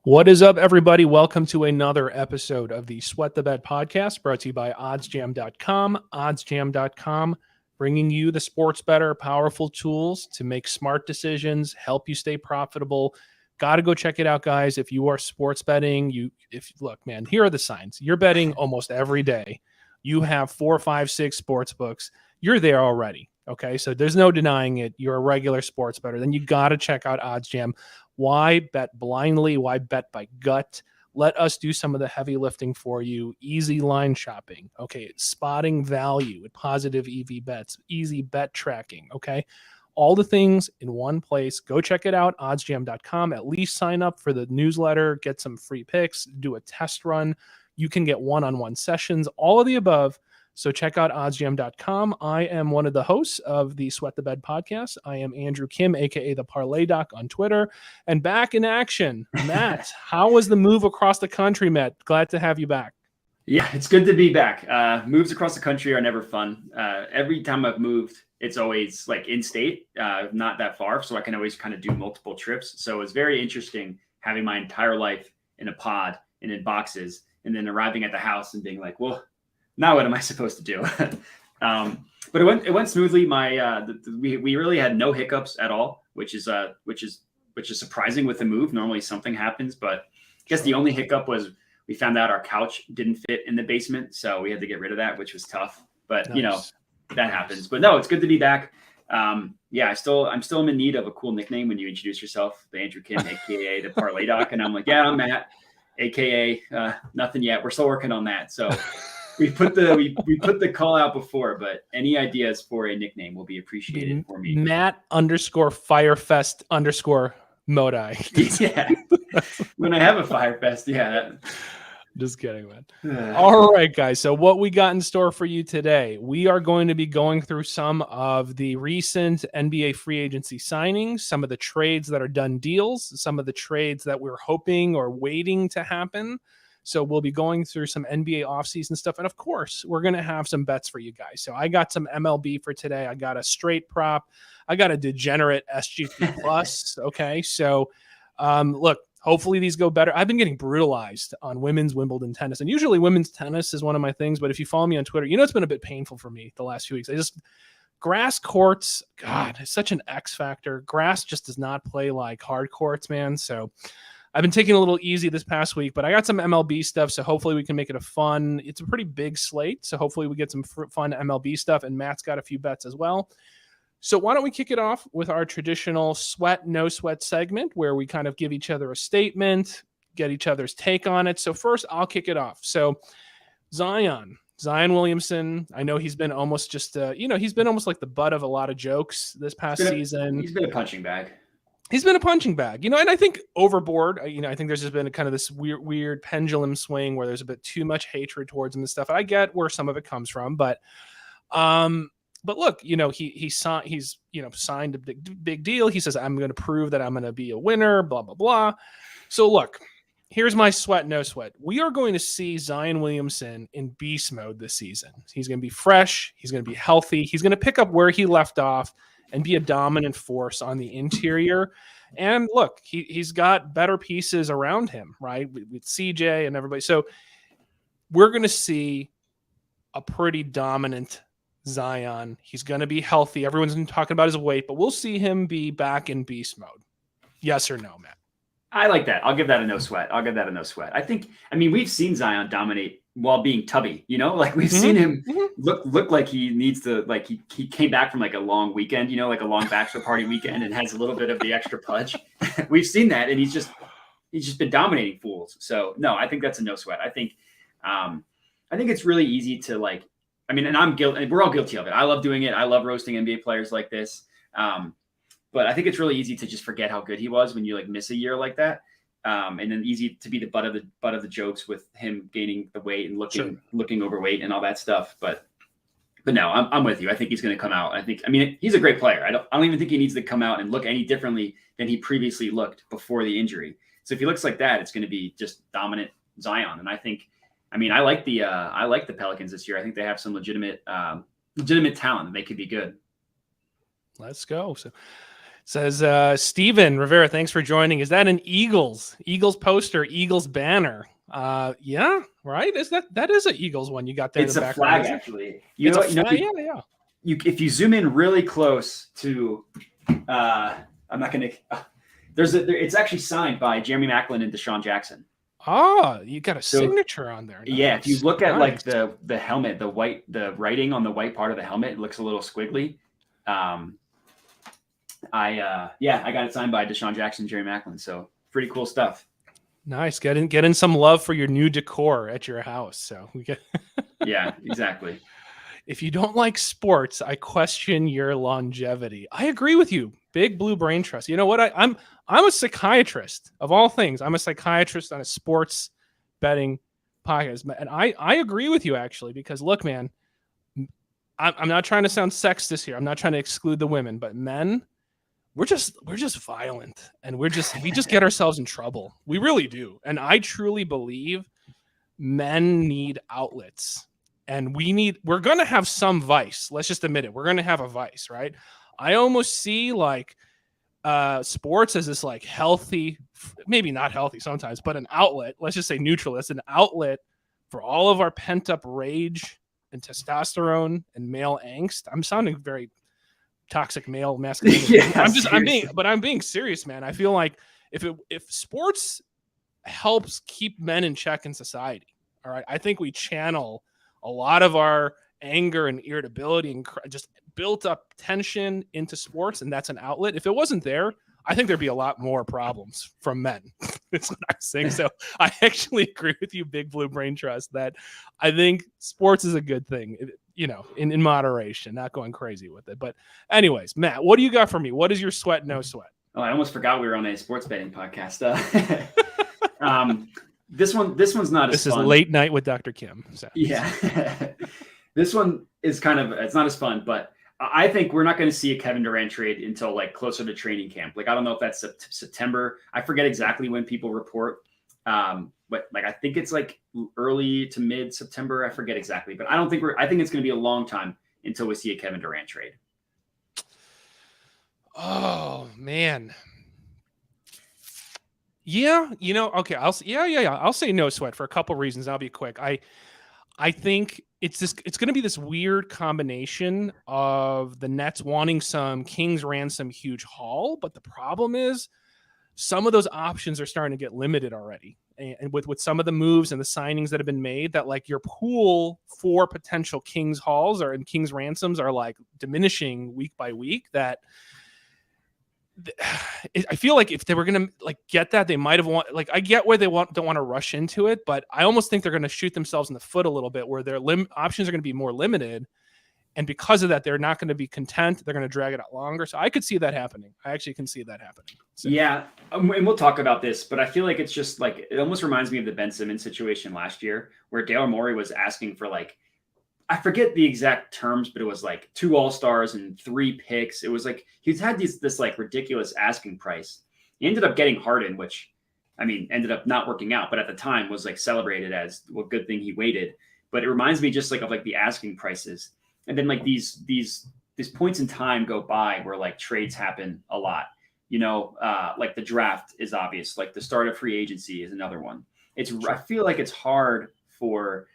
What is up, everybody? Welcome to another episode of the Sweat the Bet podcast, brought to you by OddsJam.com. OddsJam.com, bringing you the sports better, powerful tools to make smart decisions, help you stay profitable. Got to go check it out, guys. If you are sports betting, look, man, here are the signs. You're betting almost every day. You have 4, 5, 6 sports books. You're there already. Okay, so there's no denying it. You're a regular sports bettor. Then you got to check out OddsJam. Why bet blindly? Why bet by gut? Let us do some of the heavy lifting for you. Easy line shopping. Okay, spotting value with positive EV bets. Easy bet tracking. Okay, all the things in one place. Go check it out, oddsjam.com. At least sign up for the newsletter, get some free picks, do a test run. You can get one-on-one sessions, all of the above. So check out oddsjam.com. I am one of the hosts of the Sweat the Bet podcast. I am Andrew Kim, a.k.a. the Parlay Doc on Twitter. And back in action, Matt. How was the move across the country, Matt? Glad to have you back. Yeah, it's good to be back. Moves across the country are never fun. Every time I've moved, it's always like in-state, not that far. So I can always kind of do multiple trips. So it's very interesting having my entire life in a pod and in boxes and then arriving at the house and being like, well, now what am I supposed to do? But it went smoothly. We really had no hiccups at all, which is surprising with the move. Normally something happens, but I guess the only hiccup was we found out our couch didn't fit in the basement, so we had to get rid of that, which was tough. But nice. That happens. But no, it's good to be back. I'm still in need of a cool nickname when you introduce yourself, the Andrew Kim, aka the Parlay Doc, and I'm like, yeah, I'm Matt, aka nothing yet. We're still working on that. So. We put the call out before, but any ideas for a nickname will be appreciated for me. Matt_Firefest_Modi. Yeah. When I have a Firefest, yeah. Just kidding, man. All right, guys. So what we got in store for you today, we are going to be going through some of the recent NBA free agency signings, some of the trades that are done deals, some of the trades that we're hoping or waiting to happen. So we'll be going through some NBA offseason stuff. And of course, we're going to have some bets for you guys. So I got some MLB for today. I got a straight prop. I got a degenerate SGP plus. Okay. So look, hopefully these go better. I've been getting brutalized on women's Wimbledon tennis. And usually women's tennis is one of my things. But if you follow me on Twitter, it's been a bit painful for me the last few weeks. Grass courts, God, it's such an X factor. Grass just does not play like hard courts, man. So I've been taking a little easy this past week, but I got some MLB stuff, so hopefully we can make it it's a pretty big slate, so hopefully we get some fun MLB stuff, and Matt's got a few bets as well. So why don't we kick it off with our traditional sweat, no sweat segment, where we kind of give each other a statement, get each other's take on it. So first, I'll kick it off. So Zion Williamson, I know he's been almost just, he's been almost like the butt of a lot of jokes this past season. He's been a punching bag. He's been a punching bag, and I think overboard, I think there's just been kind of this weird pendulum swing where there's a bit too much hatred towards him and stuff. And I get where some of it comes from, but look, he's signed a big deal. He says, I'm going to prove that I'm going to be a winner, blah, blah, blah. So look, here's my sweat, no sweat. We are going to see Zion Williamson in beast mode this season. He's going to be fresh. He's going to be healthy. He's going to pick up where he left off and be a dominant force on the interior. And look, he's got better pieces around him, right? With CJ and everybody. So we're going to see a pretty dominant Zion. He's going to be healthy. Everyone's been talking about his weight, but we'll see him be back in beast mode. Yes or no, Matt? I like that. I'll give that a no sweat. We've seen Zion dominate while being tubby, we've seen him look like he needs to, like he came back from like a long weekend, like a long bachelor party weekend and has a little bit of the extra punch. We've seen that. And he's just been dominating fools. So no, I think that's a no sweat. I think it's really easy to and I'm guilty. We're all guilty of it. I love doing it. I love roasting NBA players like this. But I think it's really easy to just forget how good he was when you miss a year like that. And then easy to be the butt of the jokes with him gaining the weight and looking overweight and all that stuff. But no, I'm with you. I think he's going to come out. He's a great player. I don't even think he needs to come out and look any differently than he previously looked before the injury. So if he looks like that, it's going to be just dominant Zion. And I like the Pelicans this year. I think they have some legitimate talent and they could be good. Let's go. So Says Steven Rivera, thanks for joining. Is that an Eagles poster, Eagles banner? Yeah, right. That is an Eagles one you got there? It's in the a flag, background, actually. It's a flag. Yeah. If you zoom in really close to, I'm not gonna. It's actually signed by Jeremy Maclin and Deshaun Jackson. Oh, you got a signature on there. Nice. Yeah, if you look at like the helmet, the writing on the white part of the helmet, it looks a little squiggly. I got it signed by Deshaun Jackson, Jerry Maclin. So pretty cool stuff. Nice. Get in some love for your new decor at your house. So we get. Yeah, exactly. If you don't like sports, I question your longevity. I agree with you. Big Blue Brain Trust. You know what? I'm a psychiatrist of all things. I'm a psychiatrist on a sports betting podcast, and I agree with you actually, because look, man, I'm not trying to sound sexist here. I'm not trying to exclude the women, but men, we're just violent, and we just get ourselves in trouble. We really do, and I truly believe men need outlets. And we're going to have some vice. Let's just admit it. We're going to have a vice, right? I almost see like sports as this like healthy, maybe not healthy sometimes, but an outlet. Let's just say neutral. It's an outlet for all of our pent up rage and testosterone and male angst. I'm sounding very toxic male masculinity. Yeah, I'm being serious, man. I feel like if sports helps keep men in check in society, all right, I think we channel a lot of our anger and irritability and just built up tension into sports, and that's an outlet. If it wasn't there, I think there'd be a lot more problems from men. That's what I'm saying. So I actually agree with you, Big Blue Brain Trust, that I think sports is a good thing, in moderation, not going crazy with it. But anyways, Matt, what do you got for me? What is your sweat, no sweat? Oh, I almost forgot we were on a sports betting podcast. This one's not as fun. This is Late Night with Dr. Kim. So. Yeah. This one is it's not as fun, but I think we're not going to see a Kevin Durant trade until like closer to training camp. Like, I don't know if that's September. I forget exactly when people report. But like, I think it's like early to mid September. I forget exactly, but I think it's going to be a long time until we see a Kevin Durant trade. Oh man. Yeah, okay. I'll say no sweat for a couple reasons. I'll be quick. I think it's going to be this weird combination of the Nets wanting some Kings ransom huge haul, but the problem is some of those options are starting to get limited already. And with some of the moves and the signings that have been made, that like your pool for potential Kings hauls and Kings ransoms are like diminishing week by week. That I feel like if they were going to like get that, they might have I get where they don't want to rush into it, but I almost think they're going to shoot themselves in the foot a little bit, where their options are going to be more limited. And because of that, they're not going to be content. They're going to drag it out longer. So I could see that happening. I actually can see that happening. So. Yeah. And we'll talk about this, but I feel like it's just like, it almost reminds me of the Ben Simmons situation last year, where Daryl Morey was asking for like, I forget the exact terms, but it was like 2 All-Stars and 3 picks. It was like he's had this like ridiculous asking price. He ended up getting Harden, which ended up not working out, but at the time was like celebrated as a good thing he waited. But it reminds me just like of like the asking prices, and then like these points in time go by where like trades happen a lot. Like the draft is obvious. Like the start of free agency is another one. I feel like it's hard for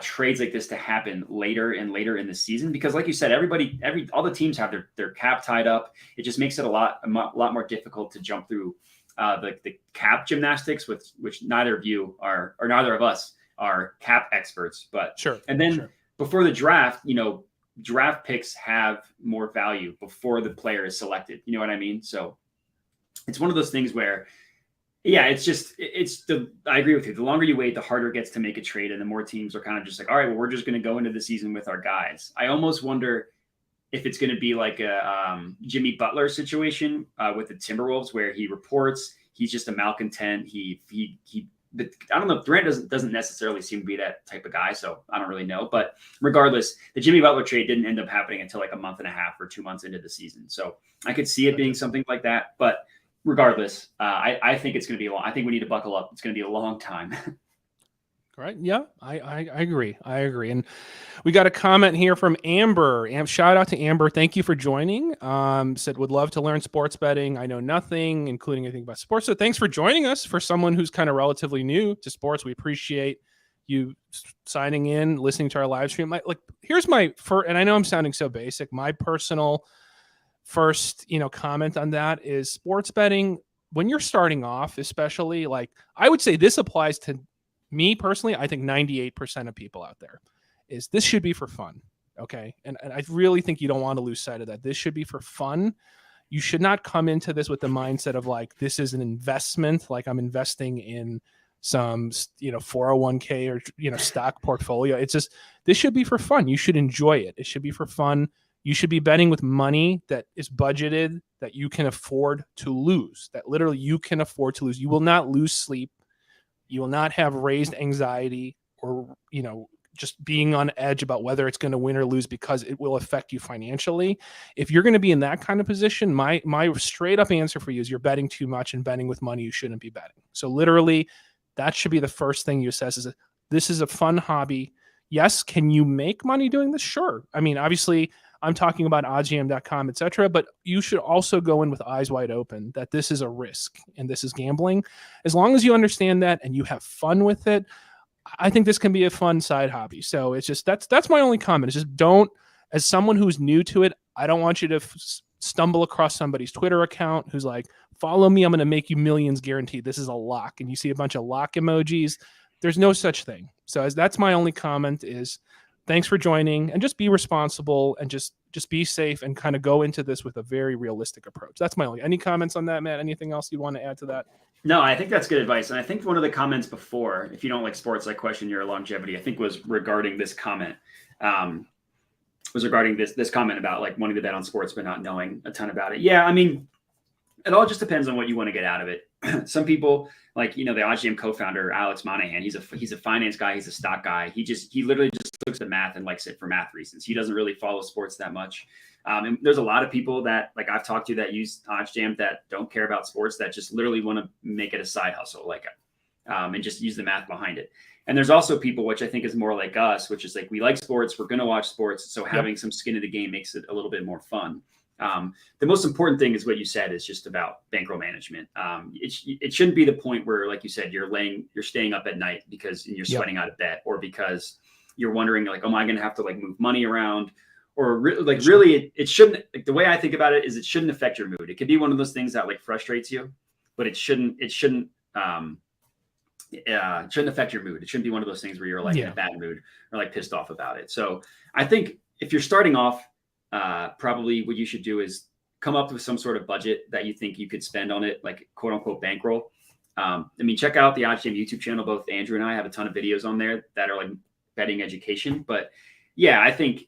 trades like this to happen later and later in the season, because like you said, all the teams have their cap tied up. It just makes it a lot more difficult to jump through the cap gymnastics, which neither of you are, or neither of us are cap experts, but sure. And then before the draft, draft picks have more value before the player is selected. You know what I mean? So it's one of those things where, yeah, I agree with you. The longer you wait, the harder it gets to make a trade, and the more teams are kind of just like, all right, well, we're just going to go into the season with our guys. I almost wonder if it's going to be like a Jimmy Butler situation with the Timberwolves, where he reports he's just a malcontent. But I don't know. Durant doesn't necessarily seem to be that type of guy, so I don't really know. But regardless, the Jimmy Butler trade didn't end up happening until like a month and a half or 2 months into the season. So I could see it being something like that, but. Regardless, I think it's going to be long. I think we need to buckle up. It's going to be a long time. Right. Yeah, I agree. I agree. And we got a comment here from Amber. Shout out to Amber. Thank you for joining. Said, would love to learn sports betting. I know nothing, including anything about sports. So thanks for joining us. For someone who's kind of relatively new to sports, we appreciate you signing in, listening to our live stream. Like here's my first, and I know I'm sounding so basic. My personal first, comment on that is sports betting. When you're starting off, especially, like I would say this applies to me personally. I think 98% of people out there is this should be for fun. Okay. And I really think you don't want to lose sight of that. This should be for fun. You should not come into this with the mindset of like, this is an investment. Like I'm investing in some, 401k or, stock portfolio. It's just, this should be for fun. You should enjoy it. It should be for fun. You should be betting with money that is budgeted, that you can afford to lose, that literally you can afford to lose. You will not lose sleep. You will not have raised anxiety or, just being on edge about whether it's going to win or lose because it will affect you financially. If you're going to be in that kind of position, my straight up answer for you is you're betting too much and betting with money you shouldn't be betting. So literally that should be the first thing you assess is this is a fun hobby. Yes. Can you make money doing this? Sure. I mean, obviously I'm talking about oddsjam.com, et cetera, but you should also go in with eyes wide open that this is a risk and this is gambling. As long as you understand that and you have fun with it, I think this can be a fun side hobby. So it's just, that's my only comment. It's just don't, as someone who's new to it, I don't want you to stumble across somebody's Twitter account who's like, follow me, I'm going to make you millions guaranteed. This is a lock. And you see a bunch of lock emojis. There's no such thing. So that's my only comment is thanks for joining and just be responsible and just be safe and kind of go into this with a very realistic approach. That's my only, any comments on that, Matt? Anything else you want to add to that? No, I think that's good advice. And I think one of the comments before, if you don't like sports, I question your longevity, I think was regarding this comment, was regarding this comment about like wanting to bet on sports, but not knowing a ton about it. Yeah. I mean, it all just depends on what you want to get out of it. Some people like, the OddsJam co-founder, Alex Monahan, he's a finance guy. He's a stock guy. He literally just looks at math and likes it for math reasons. He doesn't really follow sports that much. And there's a lot of people that like I've talked to that use OddsJam that don't care about sports, that just literally want to make it a side hustle, like, and just use the math behind it. And there's also people, which I think is more like us, which is like, we like sports, we're going to watch sports. So having some skin in the game makes it a little bit more fun. The most important thing is what you said is just about bankroll management. It shouldn't be the point where, like you said, you're staying up at night because you're sweating out a bet, or because you're wondering like, oh, am I going to have to like move money around? Or really, it shouldn't. Like the way I think about it is, it shouldn't affect your mood. It could be one of those things that like frustrates you, but it shouldn't affect your mood. It shouldn't be one of those things where you're like in a bad mood or like pissed off about it. So I think if you're starting off, probably what you should do is come up with some sort of budget that you think you could spend on it, like quote unquote bankroll. I mean, check out the OddsJam YouTube channel. Both Andrew and I have a ton of videos on there that are like betting education. But yeah, I think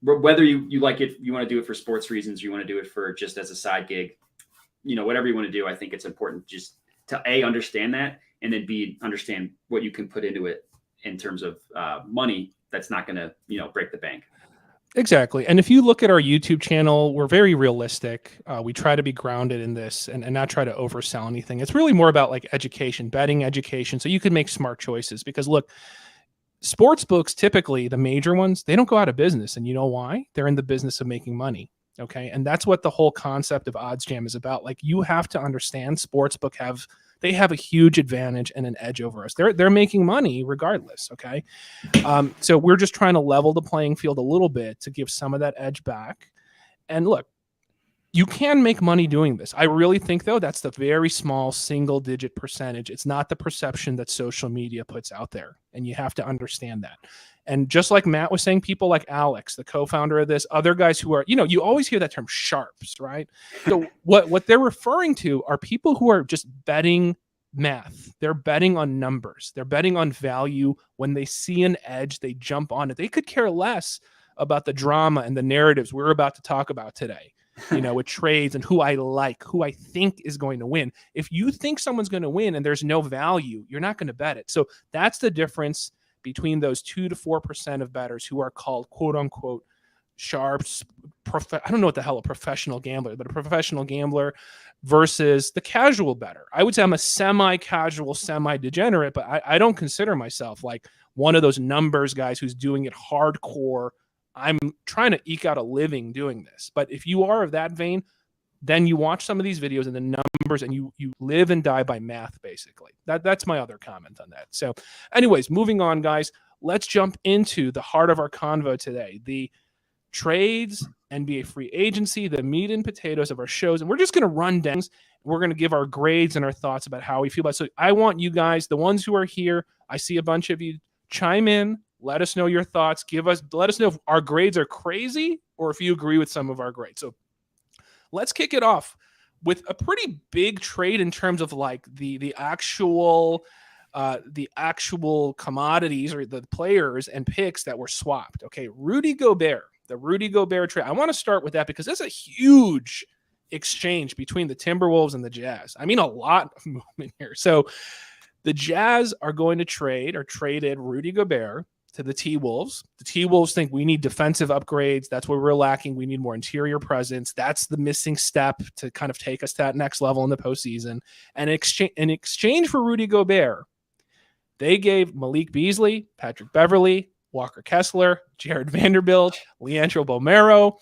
whether you like it, you want to do it for sports reasons, you want to do it for just as a side gig, whatever you want to do, I think it's important just to A, understand that, and then B, understand what you can put into it in terms of money that's not going to, break the bank. Exactly. And if you look at our YouTube channel, we're very realistic. We try to be grounded in this and not try to oversell anything. It's really more about like education, betting education, so you can make smart choices. Because look, sports books, typically the major ones, they don't go out of business. And you know why? They're in the business of making money. Okay. And that's what the whole concept of OddsJam is about. Like, you have to understand sportsbook have a huge advantage and an edge over us. They're making money regardless. Okay. So we're just trying to level the playing field a little bit to give some of that edge back. And look, you can make money doing this. I really think, though, that's the very small single-digit percentage. It's not the perception that social media puts out there, and you have to understand that. And just like Matt was saying, people like Alex, the co-founder of this, other guys who are, you always hear that term sharps, right? So what they're referring to are people who are just betting math. They're betting on numbers. They're betting on value. When they see an edge, they jump on it. They could care less about the drama and the narratives we're about to talk about today. With trades and who I think is going to win. If you think someone's going to win and there's no value, you're not going to bet it. So that's the difference between those 2 to 4% of bettors who are called quote unquote sharps, I don't know what the hell a professional gambler, but a professional gambler versus the casual bettor. I would say I'm a semi-casual, semi-degenerate, but I don't consider myself like one of those numbers guys who's doing it hardcore. I'm trying to eke out a living doing this. But if you are of that vein, then you watch some of these videos and the numbers and you live and die by math, basically. That's my other comment on that. So anyways, moving on, guys, let's jump into the heart of our convo today, the trades, NBA free agency, the meat and potatoes of our shows. And we're just going to run down. We're going to give our grades and our thoughts about how we feel about it. So I want you guys, the ones who are here, I see a bunch of you, chime in. Let us know your thoughts. Let us know if our grades are crazy or if you agree with some of our grades. So let's kick it off with a pretty big trade in terms of like the actual commodities or the players and picks that were swapped. Okay, Rudy Gobert, the Rudy Gobert trade. I want to start with that because that's a huge exchange between the Timberwolves and the Jazz. I mean, a lot of movement here. So the Jazz are going to traded Rudy Gobert to the T-Wolves. The T-Wolves think we need defensive upgrades. That's what we're lacking. We need more interior presence. That's the missing step to kind of take us to that next level in the postseason. And in exchange for Rudy Gobert, they gave Malik Beasley, Patrick Beverley, Walker Kessler, Jared Vanderbilt, Leandro Bolmaro.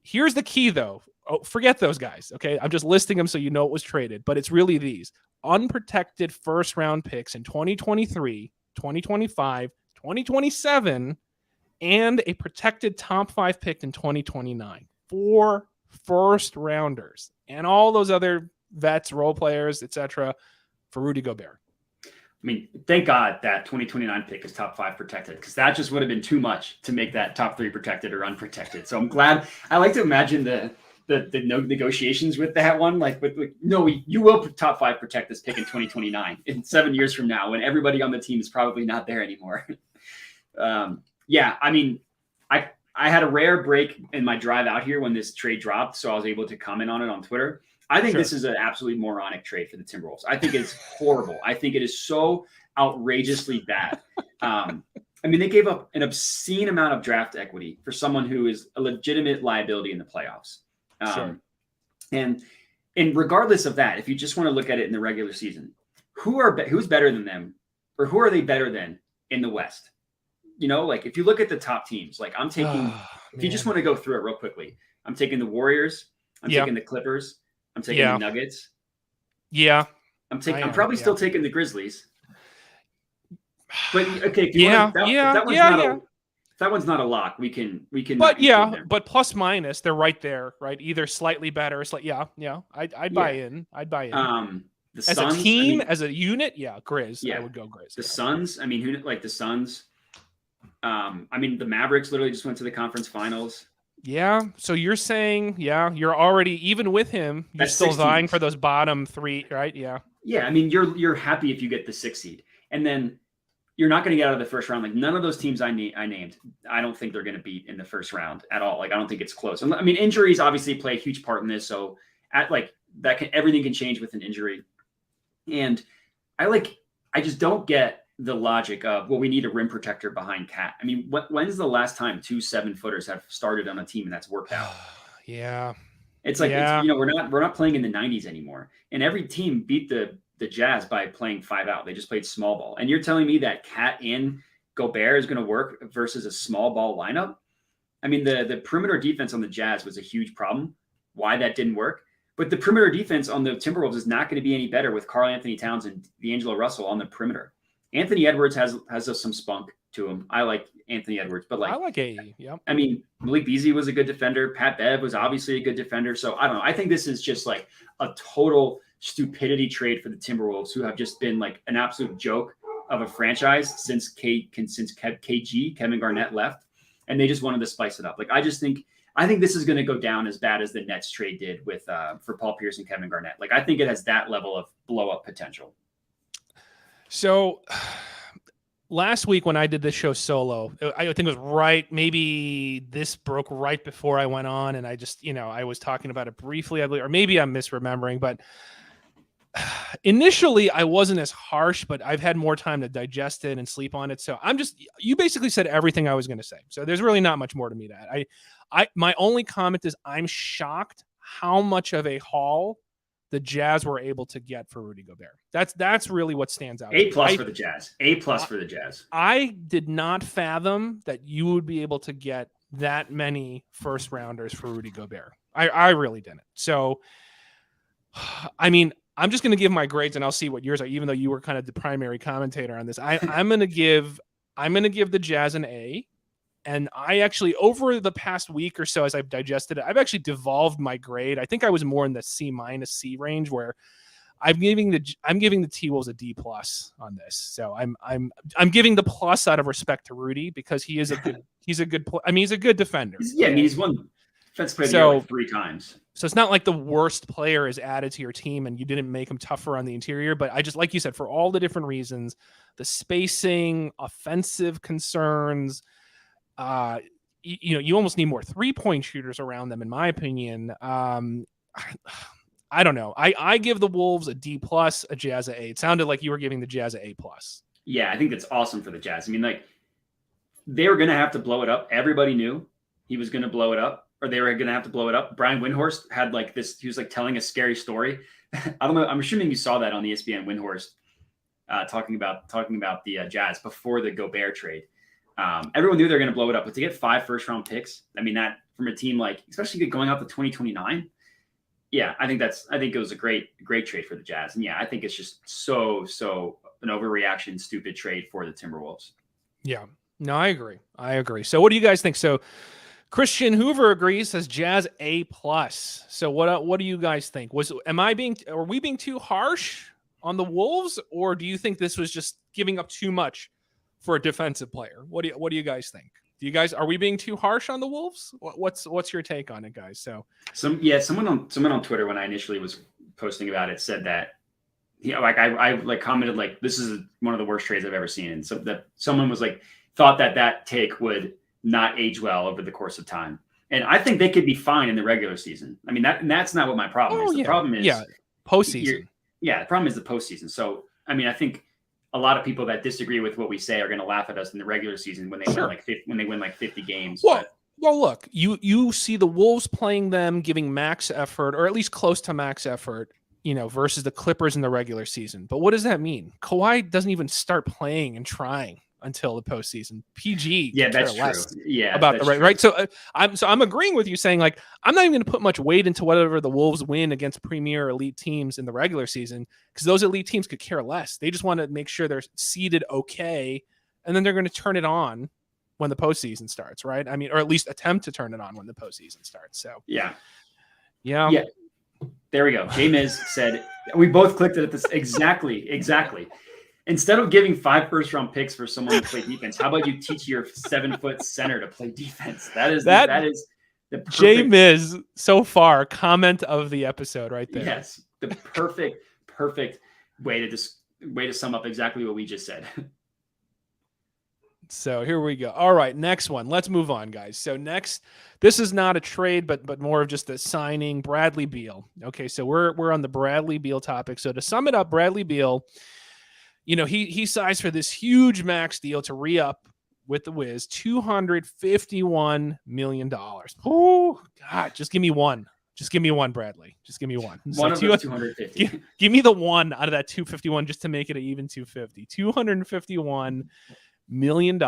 Here's the key, though. Oh, forget those guys, okay? I'm just listing them so you know it was traded, but it's really these. Unprotected first-round picks in 2023, 2025, 2027, and a protected top 5 pick in 2029. 4 first-rounders and all those other vets, role players, etc. for Rudy Gobert. I mean, thank God that 2029 pick is top 5 protected, because that just would have been too much to make that top 3 protected or unprotected. So I'm glad. I like to imagine the negotiations with that one. No, you will top 5 protect this pick in 2029, in 7 years from now, when everybody on the team is probably not there anymore. Yeah, I mean, I had a rare break in my drive out here when this trade dropped, so I was able to comment on it on Twitter. I think This is an absolutely moronic trade for the Timberwolves. I think it's horrible. I think it is so outrageously bad. I mean, they gave up an obscene amount of draft equity for someone who is a legitimate liability in the playoffs. And regardless of that, if you just want to look at it in the regular season, who's better than them, or who are they better than in the West? You know, like if you look at the top teams, like I'm taking, if you just want to go through it real quickly, I'm taking the Warriors, I'm taking the Clippers, I'm taking the Nuggets. Yeah. I'm probably still taking the Grizzlies. But okay, if that one's not a lock, we can. But plus minus, they're right there, right? Either slightly better, I'd buy in. The as Suns, a team, as a unit, Grizz. Yeah, I would go Grizz. The Suns, I mean, the Suns? I mean, the Mavericks literally just went to the conference finals. Yeah. So you're saying, you're already, even with him, you're That's still vying for those bottom 3, right? Yeah. Yeah. I mean, you're happy if you get the 6th seed, and then you're not going to get out of the first round. Like none of those teams I named, I don't think they're going to beat in the first round at all. Like I don't think it's close. I mean, injuries obviously play a huge part in this. So everything can change with an injury. And I just don't get the logic of, well, we need a rim protector behind Cat. I mean, when's the last time 2 7-footers have started on a team and that's worked out? Yeah. It's like, we're not playing in the 90s anymore. And every team beat the Jazz by playing 5 out. They just played small ball. And you're telling me that Cat in Gobert is going to work versus a small ball lineup? I mean, the perimeter defense on the Jazz was a huge problem. Why that didn't work? But the perimeter defense on the Timberwolves is not going to be any better with Karl Anthony Towns and D'Angelo Russell on the perimeter. Anthony Edwards has some spunk to him. I like Anthony Edwards, but I like AE. Yeah. I mean, Malik Beasley was a good defender. Pat Bev was obviously a good defender. So I don't know. I think this is just like a total stupidity trade for the Timberwolves, who have just been like an absolute joke of a franchise since Kevin Garnett left, and they just wanted to spice it up. Like I think this is going to go down as bad as the Nets trade did with for Paul Pierce and Kevin Garnett. Like I think it has that level of blow up potential. So last week when I did this show solo, I think it was right. Maybe this broke right before I went on, and I just, I was talking about it briefly, or maybe I'm misremembering, but initially I wasn't as harsh, but I've had more time to digest it and sleep on it. So you basically said everything I was going to say. So there's really not much more to me to add. My only comment is I'm shocked how much of a haul the Jazz were able to get for Rudy Gobert. That's really what stands out. A+ for the Jazz. A+ for the Jazz. I did not fathom that you would be able to get that many first rounders for Rudy Gobert. I really didn't. So, I mean, I'm just going to give my grades and I'll see what yours are, even though you were kind of the primary commentator on this. I'm going to give the Jazz an A. And I actually, over the past week or so, as I've digested it, I've actually devolved my grade. I think I was more in the C- C range, where I'm giving the T-Wolves a D+ on this. So I'm giving the plus out of respect to Rudy, because he's a good defender. He's won Defensive Player of the Year like 3 times. So it's not like the worst player is added to your team and you didn't make him tougher on the interior. But I just, like you said, for all the different reasons, the spacing, offensive concerns, you almost need more 3-point shooters around them, in my opinion. I don't know. I give the Wolves a D+, a Jazz a A. It sounded like you were giving the Jazz a A+. Yeah, I think that's awesome for the Jazz. I mean, like, they were going to have to blow it up. Everybody knew he was going to blow it up, or they were going to have to blow it up. Brian Windhorst had like this. He was like telling a scary story. I don't know. I'm assuming you saw that on the ESPN. Windhorst talking about the Jazz before the Gobert trade. Everyone knew they were going to blow it up, but to get 5 first-round picks, I mean, that from a team like, especially going out to 2029. Yeah, I think it was a great trade for the Jazz. And yeah, I think it's just so an overreaction, stupid trade for the Timberwolves. Yeah, no, I agree. So what do you guys think? So Christian Hoover agrees, says Jazz A+. So what do you guys think? Are we being too harsh on the Wolves, or do you think this was just giving up too much for a defensive player? What do you guys think? Are we being too harsh on the Wolves? What's your take on it, guys? So someone on Twitter, when I initially was posting about it, said that, I commented like, this is one of the worst trades I've ever seen. And so that someone was like, thought that take would not age well over the course of time. And I think they could be fine in the regular season. I mean, that's not what my problem is. The problem is postseason. The problem is the postseason. So, I mean, I think a lot of people that disagree with what we say are going to laugh at us in the regular season when they win like 50 games. Well, look, you see the Wolves playing them, giving max effort, or at least close to max effort, versus the Clippers in the regular season. But what does that mean? Kawhi doesn't even start playing and trying until the postseason. PG, that's true. Yeah, about the right. So I'm agreeing with you, saying like, I'm not even going to put much weight into whatever the Wolves win against premier elite teams in the regular season, because those elite teams could care less. They just want to make sure they're seeded okay, and then they're going to turn it on when the postseason starts, right? I mean, or at least attempt to turn it on when the postseason starts. So yeah. There we go. J-Miz said, we both clicked it at this exactly. Instead of giving 5 first-round picks for someone to play defense, how about you teach your 7-foot center to play defense? That is the perfect, J-Miz so far comment of the episode right there. Yes, the perfect way to sum up exactly what we just said. So here we go. All right, next one. Let's move on, guys. So next, this is not a trade, but more of just a signing. Bradley Beal. Okay, so we're on the Bradley Beal topic. So to sum it up, Bradley Beal, he signs for this huge max deal to re-up with the Wiz, $251 million. Oh, God, just give me one. Just give me one, Bradley. Just give me one. One of those 250. Give me the one out of that 251 just to make it an even 250. $251 million.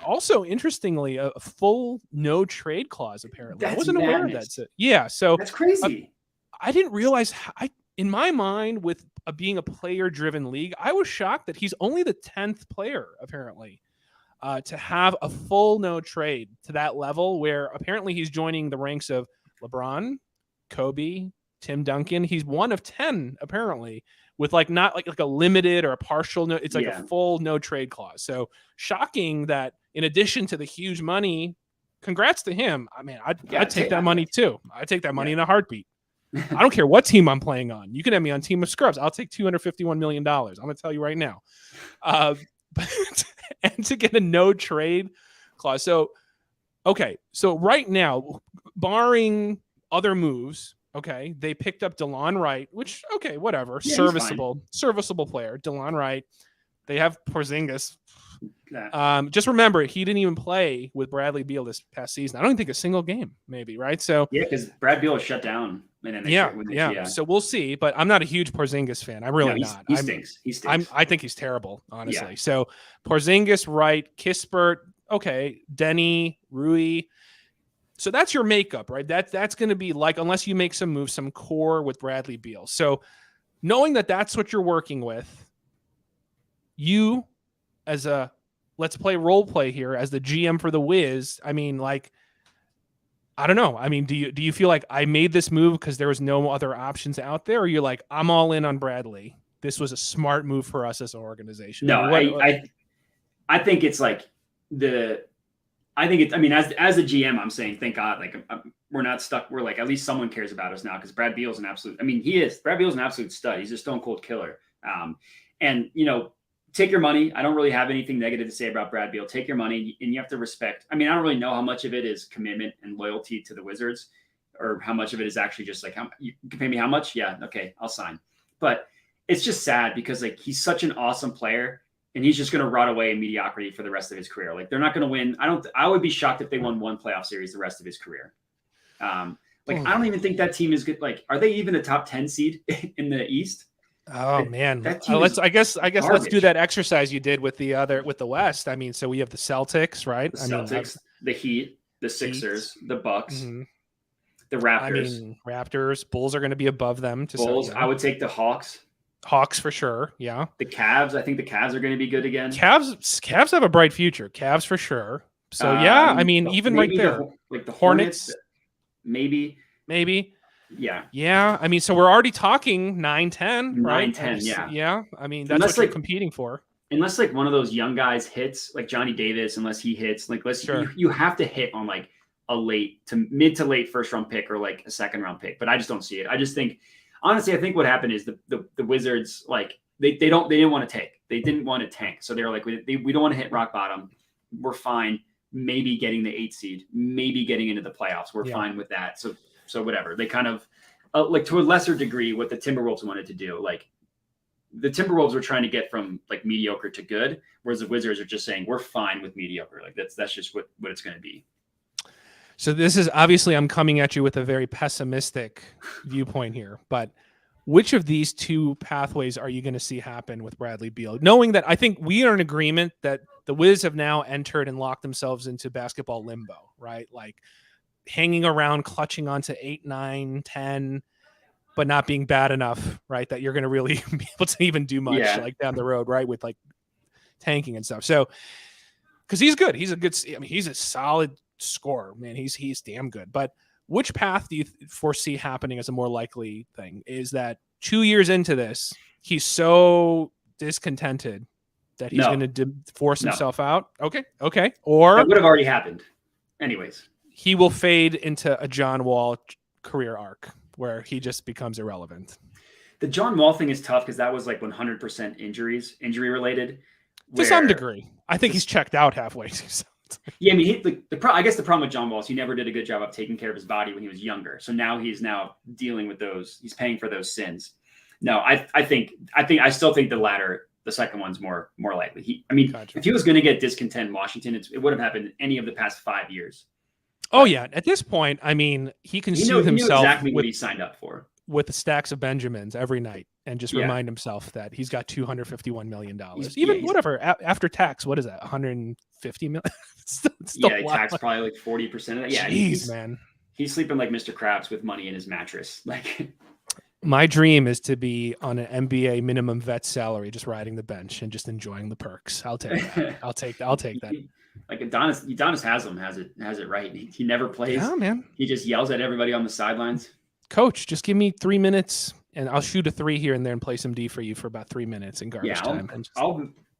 Also, interestingly, a full no trade clause, apparently. That's I wasn't aware of that. So, yeah, so that's crazy. I didn't realize in my mind, with being a player-driven league, I was shocked that he's only the 10th player, apparently, to have a full no trade to that level, where apparently he's joining the ranks of LeBron, Kobe, Tim Duncan. He's one of 10, apparently, with not like a limited or a partial no. It's like a full no trade clause. So shocking that in addition to the huge money, congrats to him. I mean, I'd take that money too. I'd take that money in a heartbeat. I don't care what team I'm playing on. You can have me on Team of Scrubs. I'll take $251 million. I'm going to tell you right now. And to get a no trade clause. So, okay. So right now, barring other moves, Okay, they picked up DeLon Wright, which okay, whatever, Yeah, serviceable player. DeLon Wright. They have Porzingis. Nah. Just remember, he didn't even play with Bradley Beal this past season. I don't even think a single game, maybe, right? So Yeah, because Brad Beal was shut down. And then yeah. So we'll see. But I'm not a huge Porzingis fan. I'm really not. He stinks. He stinks. I think he's terrible, honestly. Yeah. So Porzingis, Wright, Kispert, okay, Denny, Rui. So that's your makeup, right? That's going to be like, unless you make some moves, some core with Bradley Beal. So knowing that that's what you're working with, you as a let's play role play here as the GM for the Wiz. I mean, like, I don't know. I mean, do you feel like I made this move because there was no other options out there, or you're like, I'm all in on Bradley? This was a smart move for us as an organization. No, I think it's like I mean, as a GM, I'm saying, thank God, like we're not stuck. We're like, at least someone cares about us now because Brad Beal's an absolute. I mean, Brad Beal's an absolute stud. He's a stone cold killer. And take your money. I don't really have anything negative to say about Brad Beal. Take your money, and you have to respect. I mean, I don't really know how much of it is commitment and loyalty to the Wizards, or how much of it is actually just like, you can pay me how much? Yeah, okay, I'll sign. But it's just sad because like he's such an awesome player, and he's just going to rot away in mediocrity for the rest of his career. Like they're not going to win. I would be shocked if they won one playoff series the rest of his career. I don't even think that team is good. Like, are they even a top 10 seed in the East? Oh man, I guess let's do that exercise you did with the West. I mean, so we have the Celtics, right? The Celtics, the Heat, the Sixers, the Bucks, the Raptors. I mean, Raptors, Bulls are going to be above them. Bulls, I would take the Hawks. Hawks for sure, yeah. The Cavs, I think the Cavs are going to be good again. Cavs have a bright future. Cavs for sure. So yeah, I mean, even right there, like the Hornets, maybe. Yeah. I mean, so we're already talking 9-10, right? 9-10, yeah. Yeah. I mean, that's what you're competing for. Unless like one of those young guys hits, like Johnny Davis, unless he hits, like you have to hit on like a mid to late first round pick or like a second round pick. But I just don't see it. I just think, honestly, I think what happened is the Wizards, like they didn't want to tank. They didn't want to tank. So they were like, we don't want to hit rock bottom. We're fine. Maybe getting the 8th seed, maybe getting into the playoffs. We're fine with that. So whatever. They kind of like to a lesser degree what the Timberwolves wanted to do. Like the Timberwolves were trying to get from like mediocre to good, whereas the Wizards are just saying we're fine with mediocre. Like that's just what it's going to be. So this is obviously I'm coming at you with a very pessimistic viewpoint here, but which of these two pathways are you going to see happen with Bradley Beal? Knowing that I think we are in agreement that the Wiz have now entered and locked themselves into basketball limbo, right? Like hanging around, clutching onto 8, 9, 10, but not being bad enough, right? That you're going to really be able to even do much like down the road, right? With like tanking and stuff. So, because he's good. He's a solid scorer, man. He's damn good. But which path do you foresee happening as a more likely thing? Is that 2 years into this, he's so discontented that he's going to force himself out? Okay. Or that would have already happened anyways. He will fade into a John Wall career arc where he just becomes irrelevant. The John Wall thing is tough because that was like 100% injury related. To some degree. I think he's checked out halfway. Yeah, I mean, I guess the problem with John Wall is he never did a good job of taking care of his body when he was younger. So now he's dealing with those. He's paying for those sins. No, I still think the latter, the second one's more likely. If he was going to get discontent in Washington, it would have happened any of the past 5 years. Oh yeah, at this point, I mean, he can soothe himself exactly what he signed up for with the stacks of Benjamins every night, and just remind himself that he's got $251 million. Whatever after tax, what is that? 150 million. Tax probably like 40% of that. Yeah, man, he's sleeping like Mr. Krabs with money in his mattress. Like, my dream is to be on an NBA minimum vet salary, just riding the bench and just enjoying the perks. I'll take that. I'll take that. Like Udonis Haslem has it right. He never plays. Yeah, man. He just yells at everybody on the sidelines. Coach, just give me 3 minutes and I'll shoot a 3 here and there and play some D for you for about 3 minutes in garbage time.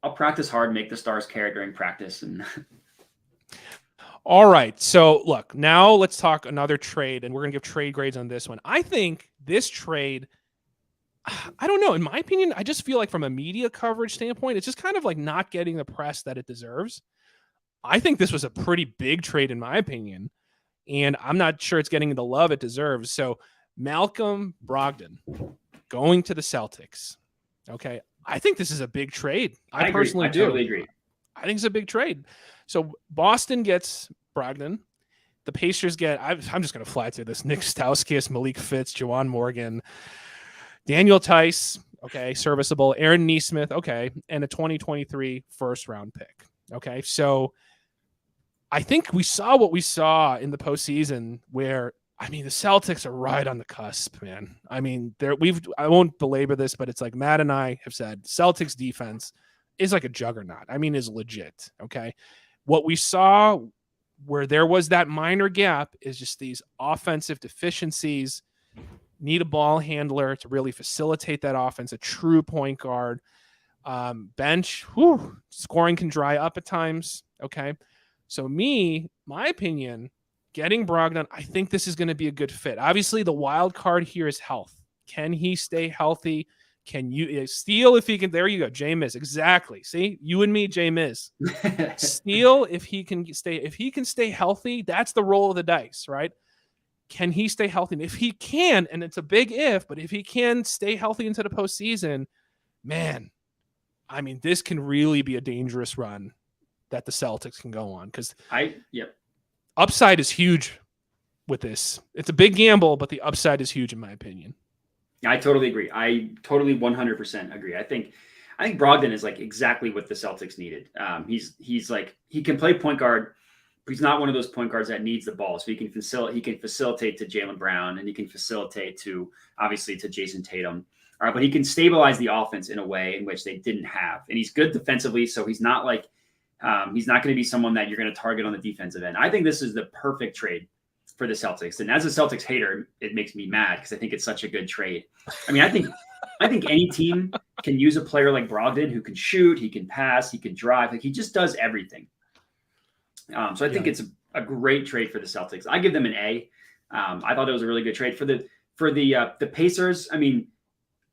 I'll practice hard, make the stars care during practice. And all right. So look, now let's talk another trade, and we're gonna give trade grades on this one. I think this trade, I don't know. In my opinion, I just feel like from a media coverage standpoint, it's just kind of like not getting the press that it deserves. I think this was a pretty big trade in my opinion, and I'm not sure it's getting the love it deserves. So Malcolm Brogdon going to the Celtics. Okay. I think this is a big trade. I personally do. Totally agree. I think it's a big trade. So Boston gets Brogdon. The Pacers get, I'm just going to fly through this. Nick Stauskas, Malik Fitz, Juwan Morgan, Daniel Tice, okay, serviceable. Aaron Nesmith, okay, and a 2023 first-round pick. Okay, so I think we saw what we saw in the postseason where, I mean, the Celtics are right on the cusp, man. I mean, I won't belabor this, but it's like Matt and I have said, Celtics defense is like a juggernaut. I mean, is legit, okay? What we saw where there was that minor gap is just these offensive deficiencies. Need a ball handler to really facilitate that offense, a true point guard. Bench, scoring can dry up at times. Okay. So my opinion, getting Brogdon, I think this is going to be a good fit. Obviously, the wild card here is health. Can he stay healthy? Can you steal if he can? There you go, Jay Miz. Exactly. See, you and me, Jay Miz. Steal if he can stay. If he can stay healthy, that's the roll of the dice, right? Can he stay healthy? And if he can, and it's a big if, but if he can stay healthy into the postseason, man, I mean, this can really be a dangerous run that the Celtics can go on because upside is huge with this. It's a big gamble, but the upside is huge in my opinion. I totally agree. I totally 100% agree. I think Brogdon is like exactly what the Celtics needed. He's like, he can play point guard, but he's not one of those point guards that needs the ball. So he can facilitate to Jaylen Brown, and he can facilitate to obviously to Jason Tatum. All right, but he can stabilize the offense in a way in which they didn't have. And he's good defensively, so he's not like he's not going to be someone that you're going to target on the defensive end. I think this is the perfect trade for the Celtics. And as a Celtics hater, it makes me mad because I think it's such a good trade. I mean, I think any team can use a player like Brogdon who can shoot, he can pass, he can drive. Like he just does everything. So I think it's a great trade for the Celtics. I give them an A. I thought it was a really good trade for the Pacers. I mean,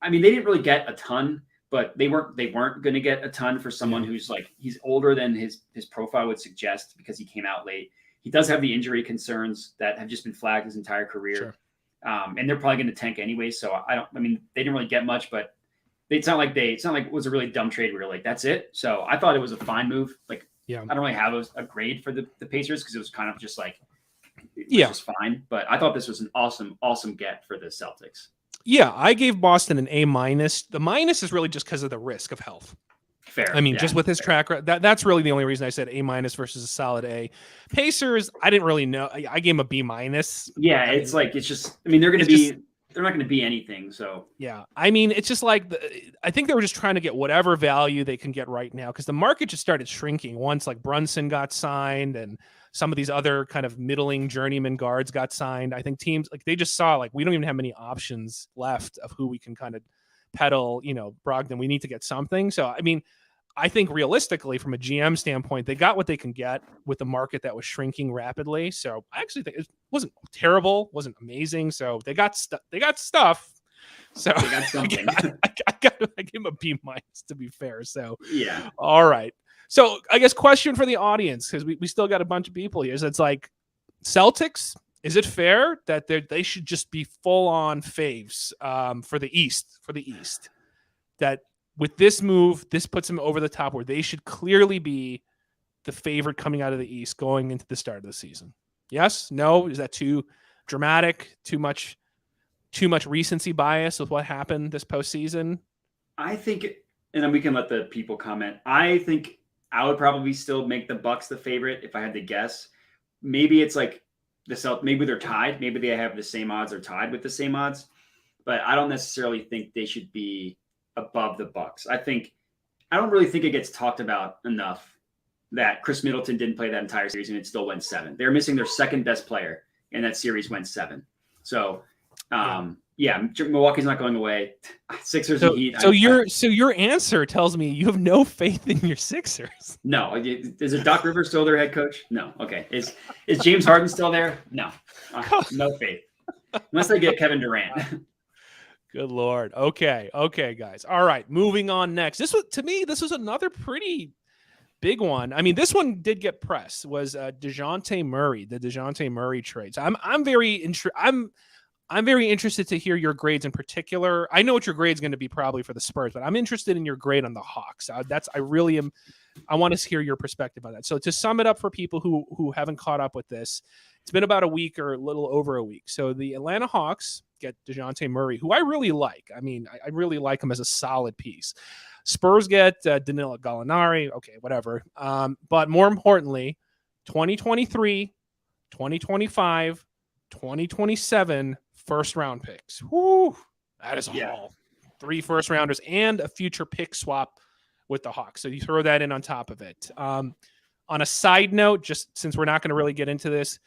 they didn't really get a ton, but they weren't going to get a ton for someone who's like, he's older than his profile would suggest because he came out late. He does have the injury concerns that have just been flagged his entire career. Sure. And they're probably going to tank anyway. So they didn't really get much, but it's not like it was a really dumb trade where you're like, that's it. So I thought it was a fine move. Like, I don't really have a grade for the Pacers because it was kind of just like, it was fine. But I thought this was an awesome get for the Celtics. Yeah, I gave Boston an A-. The minus is really just because of the risk of health. Fair. I mean, just with his track record, that's really the only reason I said A- versus a solid A. Pacers, I didn't really know. I gave him a B-. Yeah, it's just. I mean, they're not going to be anything. So yeah, I mean, it's just like I think they were just trying to get whatever value they can get right now because the market just started shrinking once like Brunson got signed and some of these other kind of middling journeyman guards got signed. I think teams like they just saw like we don't even have many options left of who we can kind of peddle. Brogdon, we need to get something. So I mean, I think realistically, from a GM standpoint, they got what they can get with the market that was shrinking rapidly. So I actually think it wasn't terrible, wasn't amazing. So they got stuff. So they got something. I give them a B- to be fair. So yeah. All right. So I guess question for the audience, because we still got a bunch of people here. So it's like Celtics, is it fair that they should just be full on faves for the East? That with this move, this puts them over the top where they should clearly be the favorite coming out of the East going into the start of the season. Yes? No? Is that too dramatic? Too much recency bias with what happened this postseason? I think, and then we can let the people comment. I think I would probably still make the Bucks the favorite if I had to guess. Maybe it's like maybe they're tied. Maybe they have the same odds or tied with the same odds. But I don't necessarily think they should be above the Bucks. I don't really think it gets talked about enough that Chris Middleton didn't play that entire series and it still went 7. They're missing their second best player and that series went 7. So Milwaukee's not going away. Sixers and Heat. So your answer tells me you have no faith in your Sixers. No. Is it Doc Rivers still their head coach? No. Okay. Is James Harden still there? No. No faith. Unless they get Kevin Durant. Good Lord. Okay, guys. All right, moving on next. This was another pretty big one. I mean, this one did get press. Was the DeJounte Murray trade. So I'm very interested. I'm very interested to hear your grades in particular. I know what your grade's going to be probably for the Spurs, but I'm interested in your grade on the Hawks. I really am. I want to hear your perspective on that. So to sum it up for people who haven't caught up with this, it's been about a week or a little over a week. So the Atlanta Hawks get DeJounte Murray, who I really like. I mean, I really like him as a solid piece. Spurs get Danilo Gallinari. Okay, whatever. But more importantly, 2023, 2025, 2027 first round picks. Whoo, that is a haul. 3 first rounders and a future pick swap with the Hawks. So you throw that in on top of it. On a side note, just since we're not going to really get into this,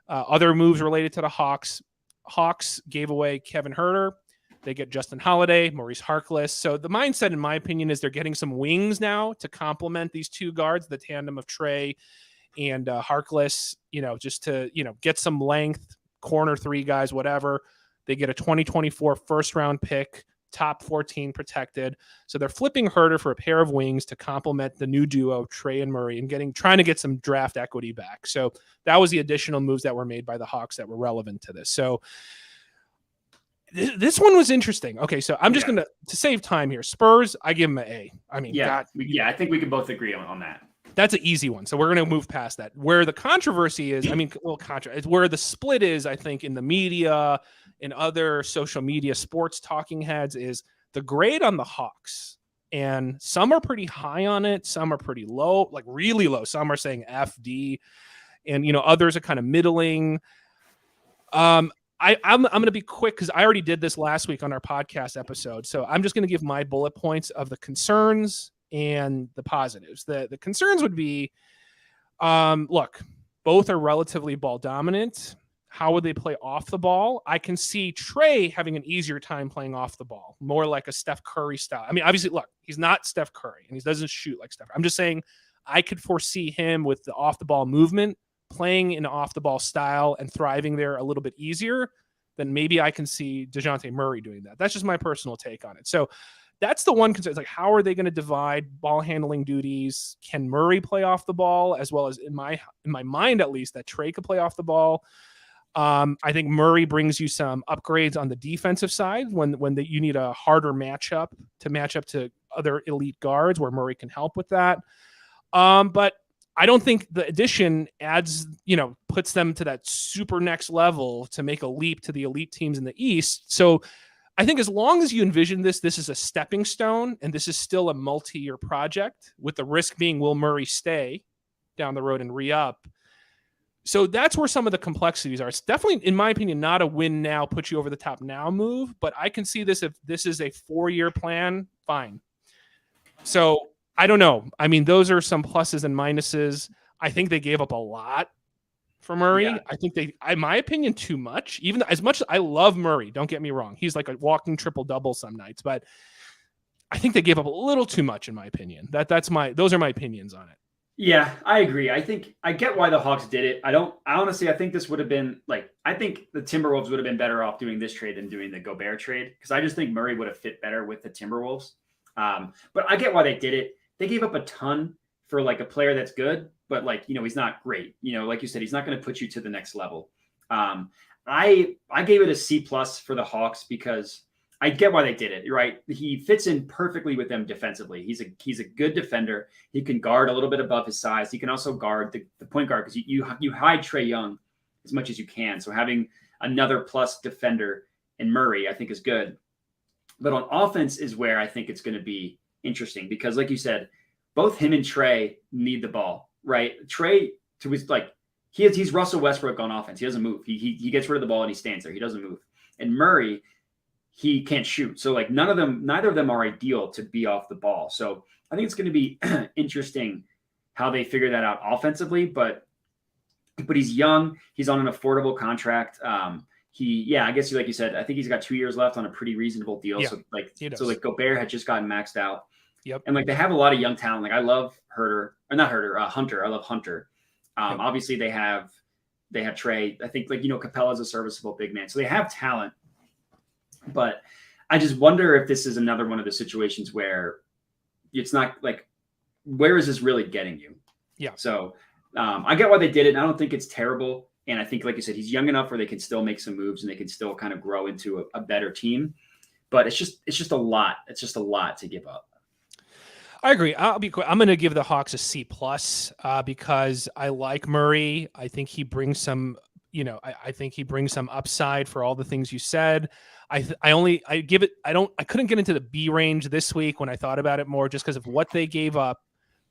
other moves related to the Hawks. Hawks gave away Kevin Huerter. They get Justin Holiday, Maurice Harkless. So the mindset, in my opinion, is they're getting some wings now to complement these two guards, the tandem of Trey and Harkless, just to, get some length, corner 3 guys, whatever. They get a 2024 first round pick, top 14 protected. So they're flipping Huerter for a pair of wings to complement the new duo, Trey and Murray, and trying to get some draft equity back. So that was the additional moves that were made by the Hawks that were relevant to this. So this one was interesting. Okay, so I'm just going to save time here. Spurs, I give them an A. I mean, I think we can both agree on that. That's an easy one. So we're going to move past that. Where the controversy is, it's where the split is, I think, in the media, in other social media, sports talking heads, is the grade on the Hawks. And some are pretty high on it. Some are pretty low, like really low. Some are saying F, D, and, others are kind of middling. I'm going to be quick because I already did this last week on our podcast episode. So I'm just going to give my bullet points of the concerns and the positives. The concerns would be, look, both are relatively ball dominant. How would they play off the ball? I can see Trey having an easier time playing off the ball, more like a Steph Curry style. I mean, obviously, look, he's not Steph Curry and he doesn't shoot like Steph. I'm just saying I could foresee him with the off the ball movement, playing in an off the ball style and thriving there a little bit easier than maybe I can see DeJounte Murray doing that. That's just my personal take on it. So that's the one concern. It's like, how are they going to divide ball handling duties? Can Murray play off the ball, as well as in my mind, at least, that Trey could play off the ball? I think Murray brings you some upgrades on the defensive side when you need a harder matchup to other elite guards, where Murray can help with that. But I don't think the addition adds, puts them to that super next level to make a leap to the elite teams in the East. So I think as long as you envision this is a stepping stone, and this is still a multi-year project, with the risk being, will Murray stay down the road and re-up? So that's where some of the complexities are. It's definitely, in my opinion, not a win now, put you over the top now move, but I can see this if this is a 4-year plan, fine. So I don't know. I mean, those are some pluses and minuses. I think they gave up a lot for Murray. Yeah. I think in my opinion, too much. Even as much as I love Murray, don't get me wrong, he's like a walking triple-double some nights, but I think they gave up a little too much, in my opinion. Those are my opinions on it. Yeah, I agree. I think I get why the Hawks did it. I think this would have been I think the Timberwolves would have been better off doing this trade than doing the Gobert trade, because I just think Murray would have fit better with the Timberwolves. But I get why they did it. They gave up a ton for a player that's good, but he's not great. Like you said, he's not going to put you to the next level. I gave it a C+ for the Hawks because I get why they did it, right? He fits in perfectly with them defensively. He's a good defender. He can guard a little bit above his size. He can also guard the point guard, because you hide Trey Young as much as you can. So having another plus defender in Murray, I think, is good. But on offense is where I think it's going to be interesting, because like you said, both him and Trey need the ball, right? Trey, he's Russell Westbrook on offense. He doesn't move. He gets rid of the ball and he stands there. He doesn't move. And Murray, he can't shoot. So neither of them are ideal to be off the ball. So I think it's going to be interesting how they figure that out offensively, but he's young. He's on an affordable contract. I guess like you said, I think he's got 2 years left on a pretty reasonable deal. Yeah, so Gobert had just gotten maxed out. Yep. And they have a lot of young talent. I love Hunter. I love Hunter. Yep. Obviously they have Trey. I think Capella's a serviceable big man. So they have talent. But I just wonder if this is another one of the situations where it's not where is this really getting you? Yeah. So I get why they did it. And I don't think it's terrible. And I think, like you said, he's young enough where they can still make some moves and they can still kind of grow into a better team. But it's just a lot. It's just a lot to give up. I agree. I'll be quick. I'm going to give the Hawks a C plus because I like Murray. I think he brings some, I think he brings some upside for all the things you said. I couldn't get into the B range this week when I thought about it more, just because of what they gave up.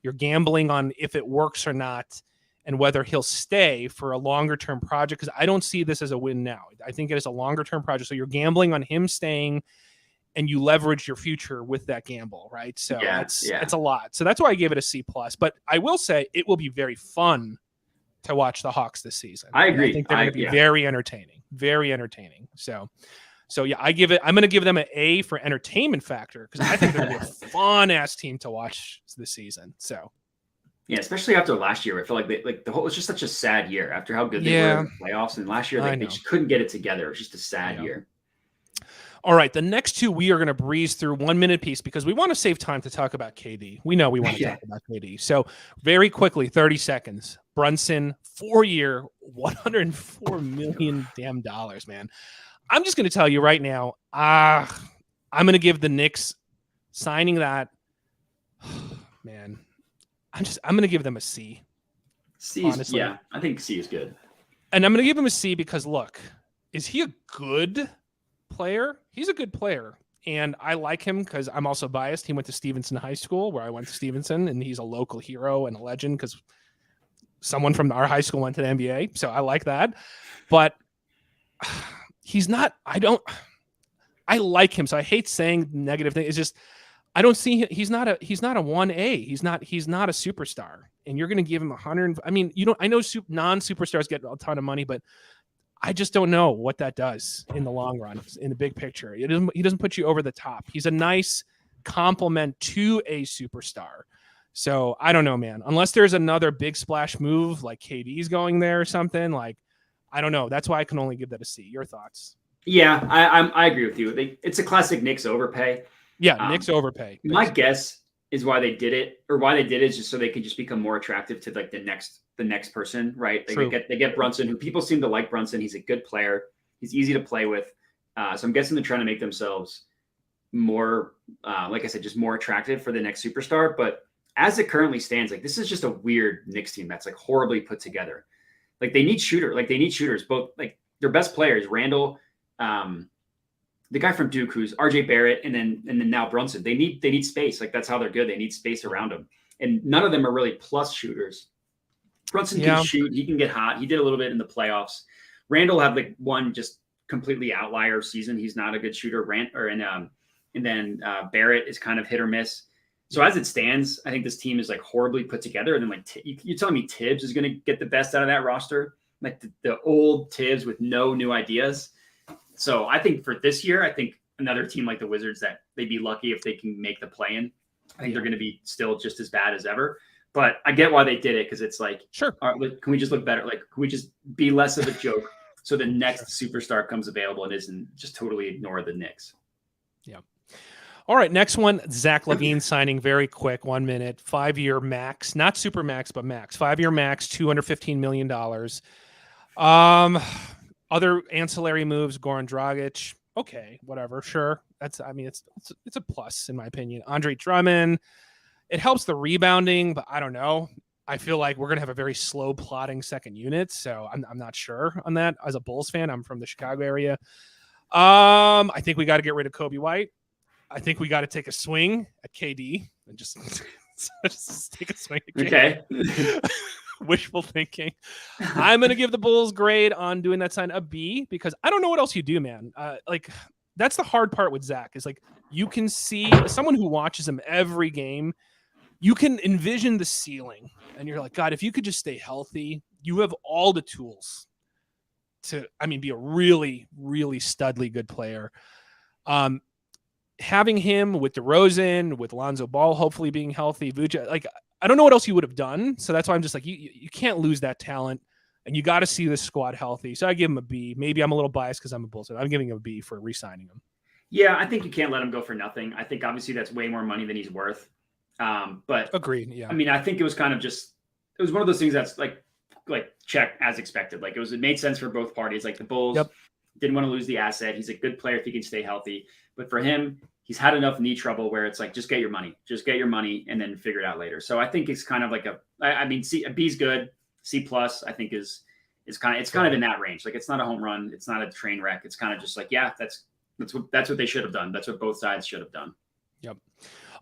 You're gambling on if it works or not and whether he'll stay for a longer term project. Because I don't see this as a win now. I think it is a longer term project. So you're gambling on him staying, and you leverage your future with that gamble, right? So it's a lot. So that's why I gave it a C plus. But I will say it will be very fun to watch the Hawks this season. I agree. I think they're going to be very entertaining, very entertaining. So yeah, I'm going to give them an A for entertainment factor because I think they're going to be a fun ass team to watch this season. So. Yeah, especially after last year, I feel like the whole, it was just such a sad year after how good they were in the playoffs, and last year they just couldn't get it together. It was just a sad year. All right, the next two we are going to breeze through 1 minute piece because we want to save time to talk about KD. We know we want to talk about KD. So very quickly, 30 seconds. Brunson, 4-year, $104 million damn dollars, man. I'm just going to tell you right now, I'm going to give the Knicks signing that. Man, I'm going to give them a C. Honestly. Yeah, I think C is good. And I'm going to give him a C because, look, is he a good player? He's a good player. And I like him because I'm also biased. He went to Stevenson High School where I went to Stevenson, and he's a local hero and a legend because someone from our high school went to the NBA. So I like that. But he's not, I like him. So I hate saying negative things. It's just, I don't see him. He's not a 1A. He's not a superstar. And you're going to give him 100. I mean, I know non-superstars get a ton of money, but I just don't know what that does in the long run, in the big picture. He doesn't put you over the top. He's a nice complement to a superstar. So I don't know, man. Unless there's another big splash move like KD's going there or something, like I don't know. That's why I can only give that a C. Your thoughts? Yeah, I agree with you. It's a classic Knicks overpay. Yeah, Knicks overpay. Basically. My guess is why they did it is just so they could just become more attractive to like the next person, right? They get Brunson, who people seem to like Brunson. He's a good player. He's easy to play with. So I'm guessing they're trying to make themselves more, like I said, just more attractive for the next superstar. But as it currently stands, like this is just a weird Knicks team that's like horribly put together. Like they need shooters, both like their best players, Randall, the guy from Duke who's RJ Barrett, and then now Brunson. They need space. Like that's how they're good. They need space around them. And none of them are really plus shooters. Brunson can shoot. He can get hot. He did a little bit in the playoffs. Randall had like one just completely outlier season. He's not a good shooter. And then Barrett is kind of hit or miss. So as it stands, I think this team is like horribly put together. And then like you're telling me Tibbs is going to get the best out of that roster, like the old Tibbs with no new ideas. So I think for this year, I think another team like the Wizards that they'd be lucky if they can make the play-in. I think they're going to be still just as bad as ever. But I get why they did it because it's like, sure, can we just look better? Like, can we just be less of a joke so the next superstar comes available and isn't just totally ignore the Knicks? Yeah. All right, next one, Zach LaVine signing very quick, 1 minute, 5-year max, not super max, but max, 5-year max, $215 million. Other ancillary moves, Goran Dragic, okay, whatever, sure. It's a plus in my opinion. Andre Drummond, it helps the rebounding, but I don't know. I feel like we're gonna have a very slow plotting second unit, so I'm not sure on that. As a Bulls fan, I'm from the Chicago area. I think we got to get rid of Kobe White. I think we got to take a swing at KD and just take a swing at KD. Okay. Wishful thinking. I'm going to give the Bulls grade on doing that sign a B because I don't know what else you do, man. Like that's the hard part with Zach is like you can see someone who watches him every game. You can envision the ceiling and you're like, God, if you could just stay healthy, you have all the tools to, be a really, really studly good player. Having him with DeRozan, with Lonzo Ball hopefully being healthy, Vucevic, like I don't know what else you would have done. So that's why I'm just like, you can't lose that talent and you got to see this squad healthy. So I give him a B. Maybe I'm a little biased because I'm a Bulls fan. I'm giving him a B for re-signing him. Yeah, I think you can't let him go for nothing. I think obviously that's way more money than he's worth. But agreed. Yeah. I think it was kind of just, it was one of those things that's like, like check as expected. Like it made sense for both parties. Like the Bulls didn't want to lose the asset. He's a good player if he can stay healthy. But for him, he's had enough knee trouble where it's like, just get your money and then figure it out later. So I think it's kind of like a B's good. C plus I think is kind of in that range. Like it's not a home run. It's not a train wreck. It's kind of just like, yeah, that's what they should have done. That's what both sides should have done. Yep.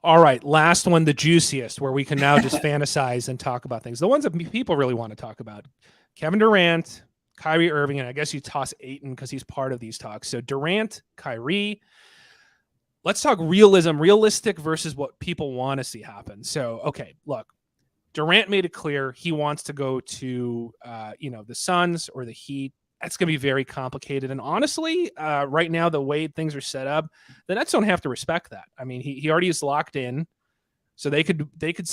All right. Last one, the juiciest, where we can now just fantasize and talk about things. The ones that people really want to talk about. Kevin Durant, Kyrie Irving, and I guess you toss Ayton because he's part of these talks. So Durant, Kyrie. Let's talk realistic versus what people want to see happen. So, okay, look, Durant made it clear he wants to go to, the Suns or the Heat. That's going to be very complicated. And honestly, right now, the way things are set up, the Nets don't have to respect that. I mean, he already is locked in, so they could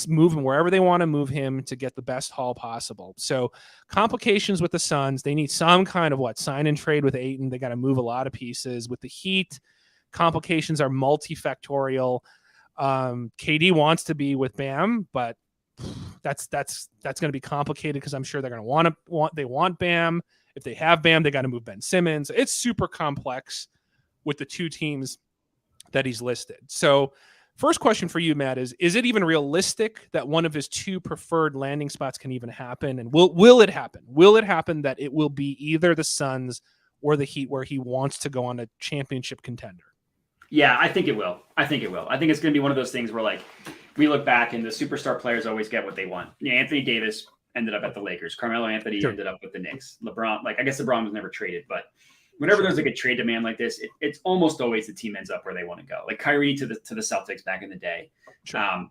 move him wherever they want to move him to get the best haul possible. So complications with the Suns, they need some kind of sign and trade with Ayton. They got to move a lot of pieces. With the Heat, complications are multifactorial. KD wants to be with Bam, but that's going to be complicated because I'm sure they're going to want Bam. If they have Bam, they got to move Ben Simmons. It's super complex with the two teams that he's listed. So first question for you, Matt, is it even realistic that one of his two preferred landing spots can even happen? And will it happen? Will it happen that it will be either the Suns or the Heat where he wants to go on a championship contender? Yeah, I think it will. I think it's going to be one of those things where we look back and the superstar players always get what they want. Anthony Davis ended up at the Lakers. Carmelo Anthony ended up with the Knicks. LeBron, I guess LeBron was never traded, but whenever there's a trade demand like this, it's almost always the team ends up where they want to go. Like Kyrie to the Celtics back in the day,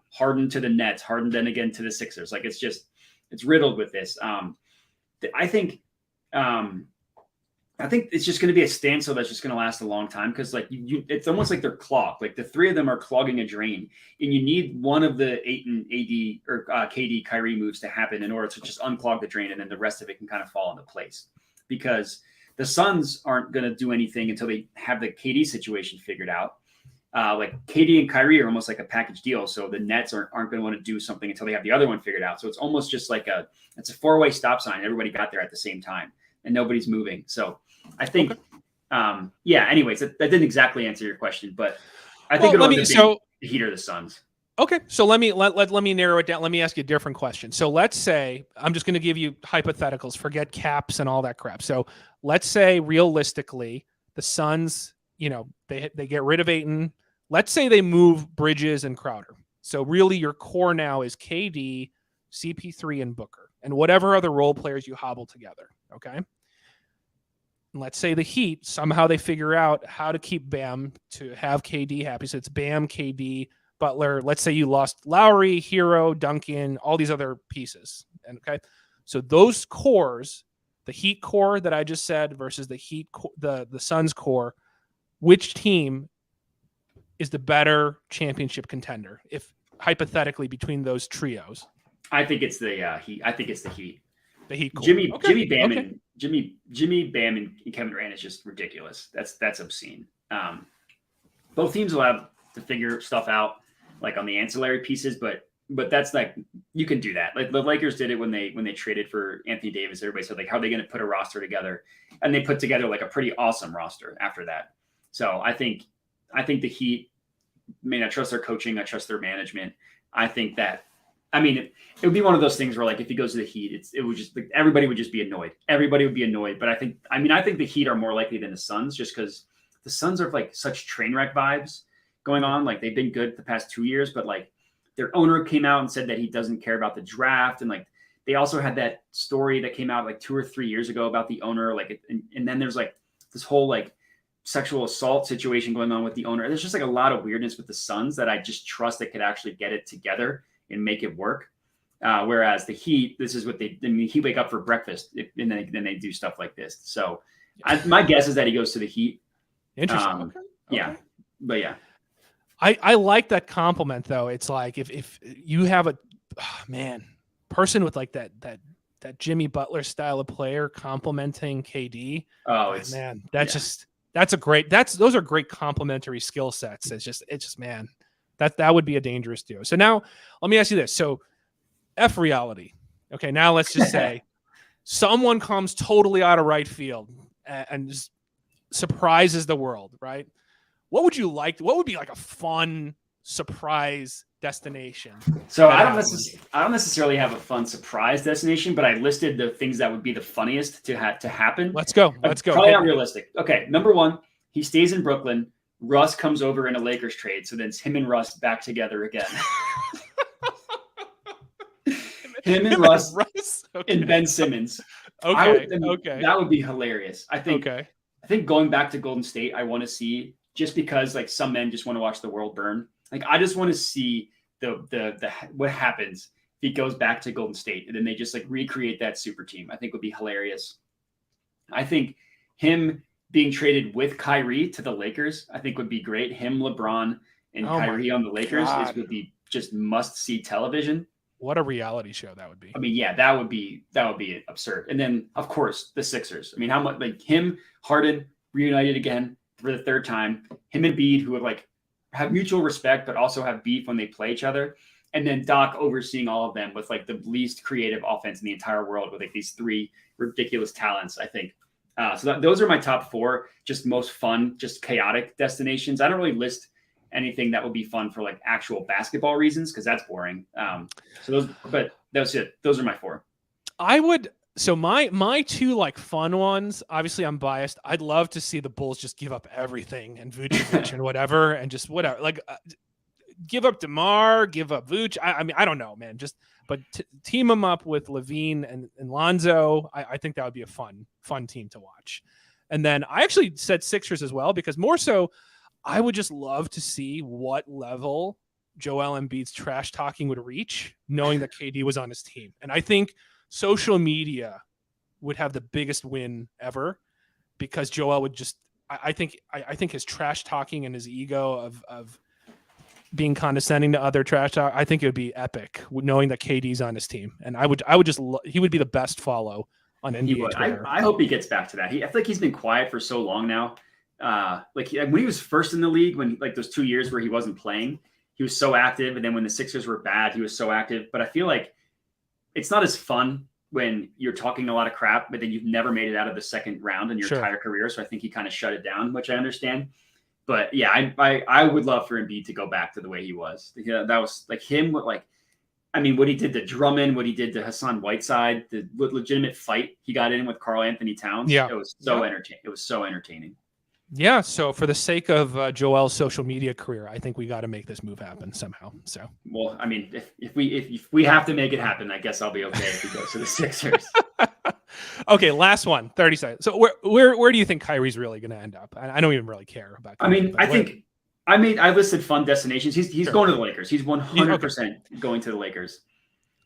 Harden to the Nets, Harden then again to the Sixers. It's riddled with this. I think it's just going to be a standstill that's just going to last a long time because it's almost like they're clogged. Like the three of them are clogging a drain, and you need one of the Ayton, AD, or KD, Kyrie moves to happen in order to just unclog the drain, and then the rest of it can kind of fall into place. Because the Suns aren't going to do anything until they have the KD situation figured out. KD and Kyrie are almost like a package deal, so the Nets aren't going to want to do something until they have the other one figured out. So it's almost just it's a four-way stop sign. Everybody got there at the same time, and nobody's moving. So I think, anyways, that didn't exactly answer your question, but I think it'll be the Heat or the Suns. Okay. So let me narrow it down. Let me ask you a different question. So let's say, I'm just going to give you hypotheticals, forget caps and all that crap. So let's say realistically, the Suns, they get rid of Ayton. Let's say they move Bridges and Crowder. So really your core now is KD, CP3, and Booker, and whatever other role players you hobble together. Okay. And let's say the Heat, somehow they figure out how to keep Bam to have KD happy. So it's Bam, KD, Butler. Let's say you lost Lowry, Hero, Duncan, all these other pieces. And okay. So those cores, the Heat core that I just said versus the the Suns core, which team is the better championship contender if hypothetically between those trios? I think it's the Heat. I think it's the Heat. The Heat core. Jimmy Bam and Jimmy Bam and Kevin Durant is just ridiculous. That's obscene. Both teams will have to figure stuff out on the ancillary pieces, but that's you can do that. Like the Lakers did it when they traded for Anthony Davis. Everybody said how are they going to put a roster together, and they put together a pretty awesome roster after that. So I think the Heat, I trust their coaching, I trust their management. I think that. It would be one of those things where if he goes to the Heat, it would just everybody would just be annoyed. Everybody would be annoyed. But I think the Heat are more likely than the Suns just because the Suns are such train wreck vibes going on. They've been good the past 2 years, but their owner came out and said that he doesn't care about the draft. And they also had that story that came out 2 or 3 years ago about the owner. And then there's this whole sexual assault situation going on with the owner. There's just a lot of weirdness with the Suns that I just trust that could actually get it together and make it work. Whereas the Heat, this is what he wake up for breakfast and then they do stuff like this. So my guess is that he goes to the Heat. Interesting. Okay. Yeah. But yeah. I like that compliment though. It's if you have a person with that Jimmy Butler style of player complimenting KD. Oh, those are great complementary skill sets. It's just man. That would be a dangerous duo. So now let me ask you this. So F reality. Okay, now let's just say someone comes totally out of right field and just surprises the world, right? What would you like? What would be like a fun surprise destination? So I don't necessarily have a fun surprise destination, but I listed the things that would be the funniest to happen. Let's go. Let's go. Probably not realistic. Okay, number one, he stays in Brooklyn. Russ comes over in a Lakers trade, so then it's him and Russ back together again. him and Russ okay. And Ben Simmons. Okay. That would be hilarious. I think going back to Golden State, I want to see, just because like some men just want to watch the world burn. Like I just want to see the what happens if he goes back to Golden State and then they just like recreate that super team. I think would be hilarious. I think him being traded with Kyrie to the Lakers, I think would be great. Him, LeBron, and Kyrie on the Lakers would be just must see television. What a reality show that would be. I mean, yeah, that would be absurd. And then of course the Sixers. I mean, how much like him, Harden reunited again for the third time. Him and Embiid, who would like have mutual respect, but also have beef when they play each other. And then Doc overseeing all of them with like the least creative offense in the entire world with like these three ridiculous talents, I think. Those are my top four, just most fun, just chaotic destinations. I don't really list anything that would be fun for like actual basketball reasons, because that's boring. But that's it. Those are my four. So my two like fun ones, obviously I'm biased. I'd love to see the Bulls just give up everything and Vucevic and whatever, and just whatever, like give up DeMar, give up Vuce. I mean, I don't know, man, but team them up with Levine and Lonzo. I think that would be a fun team to watch. And then I actually said Sixers as well, because more so, I would just love to see what level Joel Embiid's trash talking would reach, knowing that KD was on his team. And I think social media would have the biggest win ever, because Joel would just, I think his trash talking and his ego of being condescending to other trash talk, I think it would be epic knowing that KD's on his team. And I would just, he would be the best follow on NBA Twitter. I hope he gets back to that. I feel like he's been quiet for so long now. When he was first in the league, when like those 2 years where he wasn't playing, he was so active. And then when the Sixers were bad, he was so active. But I feel like it's not as fun when you're talking a lot of crap, but then you've never made it out of the second round in your entire career. So I think he kind of shut it down, which I understand. But yeah, I would love for Embiid to go back to the way he was. Yeah, that was like him. What he did to Drummond, what he did to Hassan Whiteside, the legitimate fight he got in with Karl Anthony Towns. Yeah, it was so entertaining. It was so entertaining. Yeah, so for the sake of Joel's social media career, I think we got to make this move happen somehow. So, well, I mean, if we have to make it happen, I guess I'll be okay if he goes to the Sixers. Okay, last one, 30 seconds. So where do you think Kyrie's really going to end up? I don't even really care about Kyrie. I mean, I listed fun destinations. He's going to the Lakers. He's 100% going to the Lakers.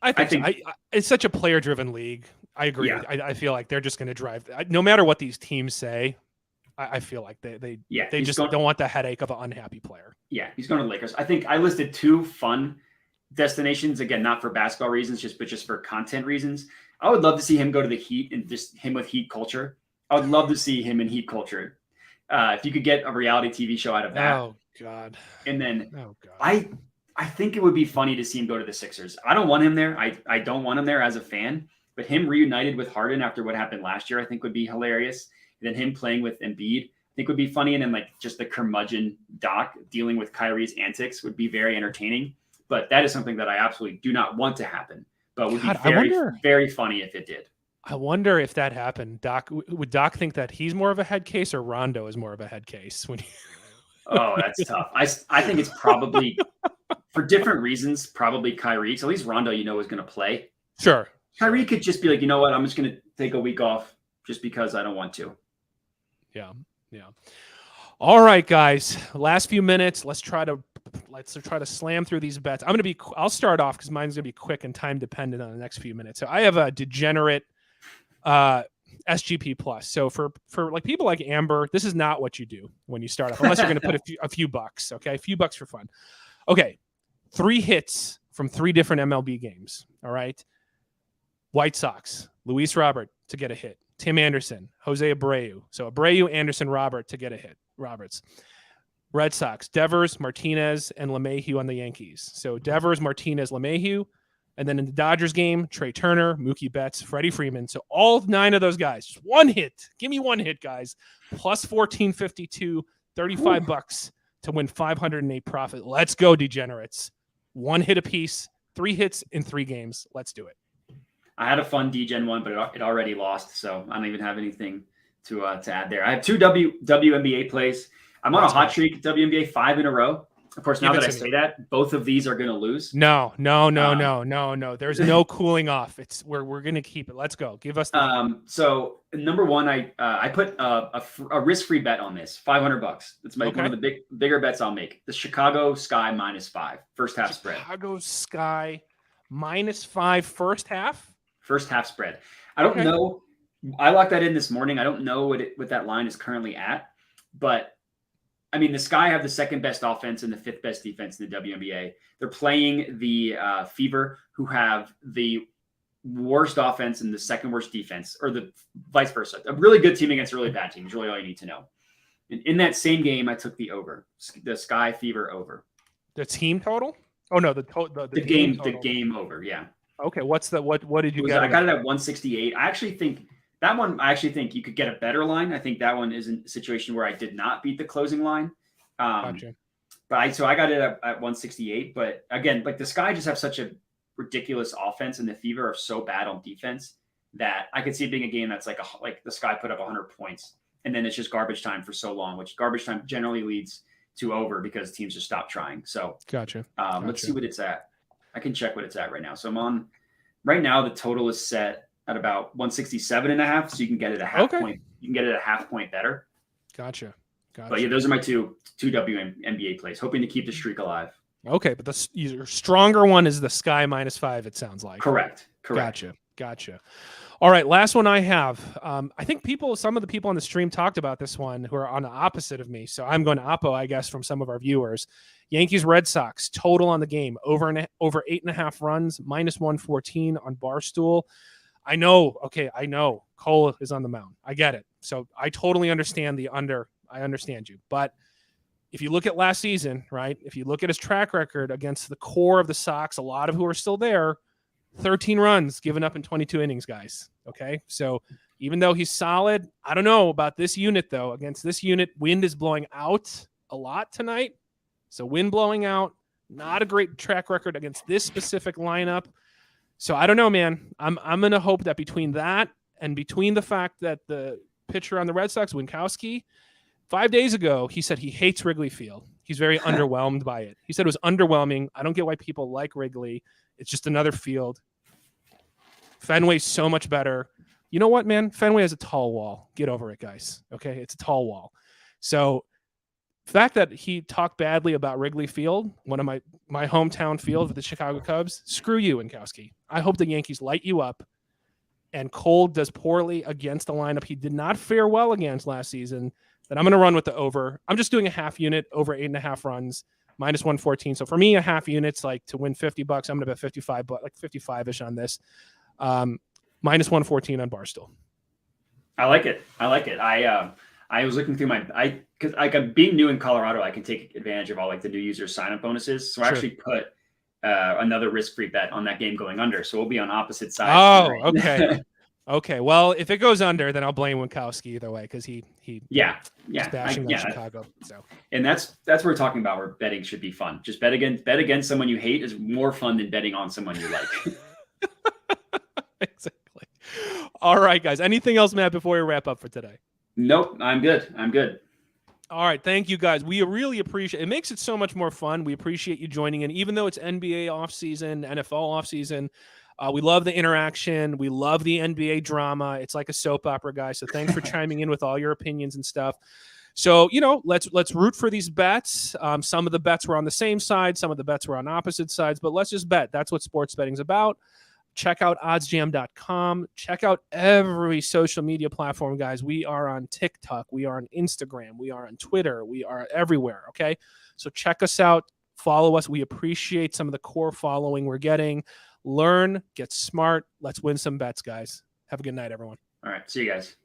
I think it's such a player-driven league. I agree. Yeah. I feel like they're just going to drive. No matter what these teams say, I feel like they just don't want the headache of an unhappy player. Yeah, he's going to the Lakers. I think I listed two fun destinations, again, not for basketball reasons, but just for content reasons. I would love to see him go to the Heat and just him with Heat culture. I would love to see him in Heat culture. If you could get a reality TV show out of that. Oh, God. And then I think it would be funny to see him go to the Sixers. I don't want him there. I don't want him there as a fan. But him reunited with Harden after what happened last year, I think would be hilarious. And then him playing with Embiid, I think would be funny. And then like just the curmudgeon Doc dealing with Kyrie's antics would be very entertaining. But that is something that I absolutely do not want to happen. But would be very funny if it did. I wonder if that happened. Would Doc think that he's more of a head case or Rondo is more of a head case? Oh, that's tough. I think it's probably for different reasons, probably Kyrie. So at least Rondo, is going to play. Sure. Kyrie could just be like, you know what? I'm just going to take a week off just because I don't want to. Yeah. All right, guys. Last few minutes. Let's try to slam through these bets. I'll start off because mine's gonna be quick and time dependent on the next few minutes. So I have a degenerate SGP plus. So for like people like Amber, this is not what you do when you start off, unless you're gonna put a few bucks. Okay, a few bucks for fun. Okay, 3 hits from 3 different MLB games. All right, White Sox, Luis Robert to get a hit. Tim Anderson, Jose Abreu. So Abreu, Anderson, Robert to get a hit. Roberts. Red Sox, Devers, Martinez, and LeMahieu on the Yankees. So Devers, Martinez, LeMahieu. And then in the Dodgers game, Trey Turner, Mookie Betts, Freddie Freeman. So all 9 of those guys, just one hit. Give me one hit, guys. Plus 1452, $35 to win 508 profit. Let's go, degenerates. One hit apiece, 3 hits in 3 games. Let's do it. I had a fun DGen one, but it already lost, so I don't even have anything to add there. I have 2 WNBA plays. I'm on a hot streak at WNBA, 5 in a row. Of course, now that I say that, both of these are going to lose. No. There's no cooling off. We're going to keep it. Let's go. Give us. So number one, I put a risk-free bet on this, $500. It's one of the bigger bets I'll make. The Chicago Sky -5 first half spread. Chicago Sky -5 first half. First half spread. I don't know. I locked that in this morning. I don't know what that line is currently at, but I mean, the Sky have the 2nd best offense and the 5th best defense in the WNBA. They're playing the Fever, who have the worst offense and the 2nd worst defense, or the vice versa. A really good team against a really bad team is really all you need to know. And in that same game, I took the over, the Sky Fever over. The team total? Oh no, the game total. The game over. Yeah. Okay. What did you get? I got it at 168. I actually think you could get a better line. I think that one is a situation where I did not beat the closing line. Gotcha. But I got it at 168. But again, like the Sky just have such a ridiculous offense, and the Fever are so bad on defense that I could see it being a game that's like the Sky put up 100 points, and then it's just garbage time for so long, which garbage time generally leads to over because teams just stop trying. So gotcha. Let's see what it's at. I can check what it's at right now. So I'm on right now. The total is set at about 167.5, so you can get it a half point. You can get it a half point better. Gotcha. But yeah, those are my two WNBA plays, hoping to keep the streak alive. Okay, but your stronger one is the Sky -5. It sounds like correct. Gotcha. All right, last one I have. I think some of the people on the stream talked about this one who are on the opposite of me. So I'm going to oppo, I guess, from some of our viewers. Yankees Red Sox total on the game over 8.5 runs, -114 on Barstool. I know Cole is on the mound. I get it. So I totally understand the under. I understand you. But if you look at last season, right, if you look at his track record against the core of the Sox, a lot of who are still there, 13 runs given up in 22 innings, guys. Okay. So even though he's solid, I don't know about this unit, though. Against this unit, wind is blowing out a lot tonight. So wind blowing out, not a great track record against this specific lineup. So I don't know, man. I'm going to hope that between that and between the fact that the pitcher on the Red Sox, Winkowski, 5 days ago, he said he hates Wrigley Field. He's very underwhelmed by it. He said it was underwhelming. I don't get why people like Wrigley. It's just another field. Fenway's so much better. You know what, man? Fenway has a tall wall. Get over it, guys. Okay? It's a tall wall. So the fact that he talked badly about Wrigley Field, one of my hometown field with the Chicago Cubs, screw you, Winkowski. I hope the Yankees light you up. And Cole does poorly against the lineup he did not fare well against last season. Then I'm going to run with the over. I'm just doing a half unit over 8.5 runs, -114. So for me, a half unit's like to win $50. I'm going to bet 55, but like 55-ish on this. -114 on Barstool. I like it. I was looking through because being new in Colorado, I can take advantage of all like the new user sign up bonuses. So I actually put another risk-free bet on that game going under. So we'll be on opposite sides. Oh, okay. Okay. Well, if it goes under, then I'll blame Winkowski either way because he bashing on Chicago. So and that's what we're talking about where betting should be fun. Just bet against someone you hate is more fun than betting on someone you like. Exactly. All right, guys. Anything else, Matt, before we wrap up for today? Nope. I'm good. All right. Thank you, guys. We really appreciate it. It makes it so much more fun. We appreciate you joining in, even though it's NBA offseason, NFL offseason. We love the interaction. We love the NBA drama. It's like a soap opera, guys. So thanks for chiming in with all your opinions and stuff. So, let's root for these bets. Some of the bets were on the same side. Some of the bets were on opposite sides. But let's just bet. That's what sports betting's about. Check out oddsjam.com. Check out every social media platform, guys. We are on TikTok. We are on Instagram. We are on Twitter. We are everywhere, okay? So check us out. Follow us. We appreciate some of the core following we're getting. Learn, get smart. Let's win some bets, guys. Have a good night, everyone. All right. See you guys.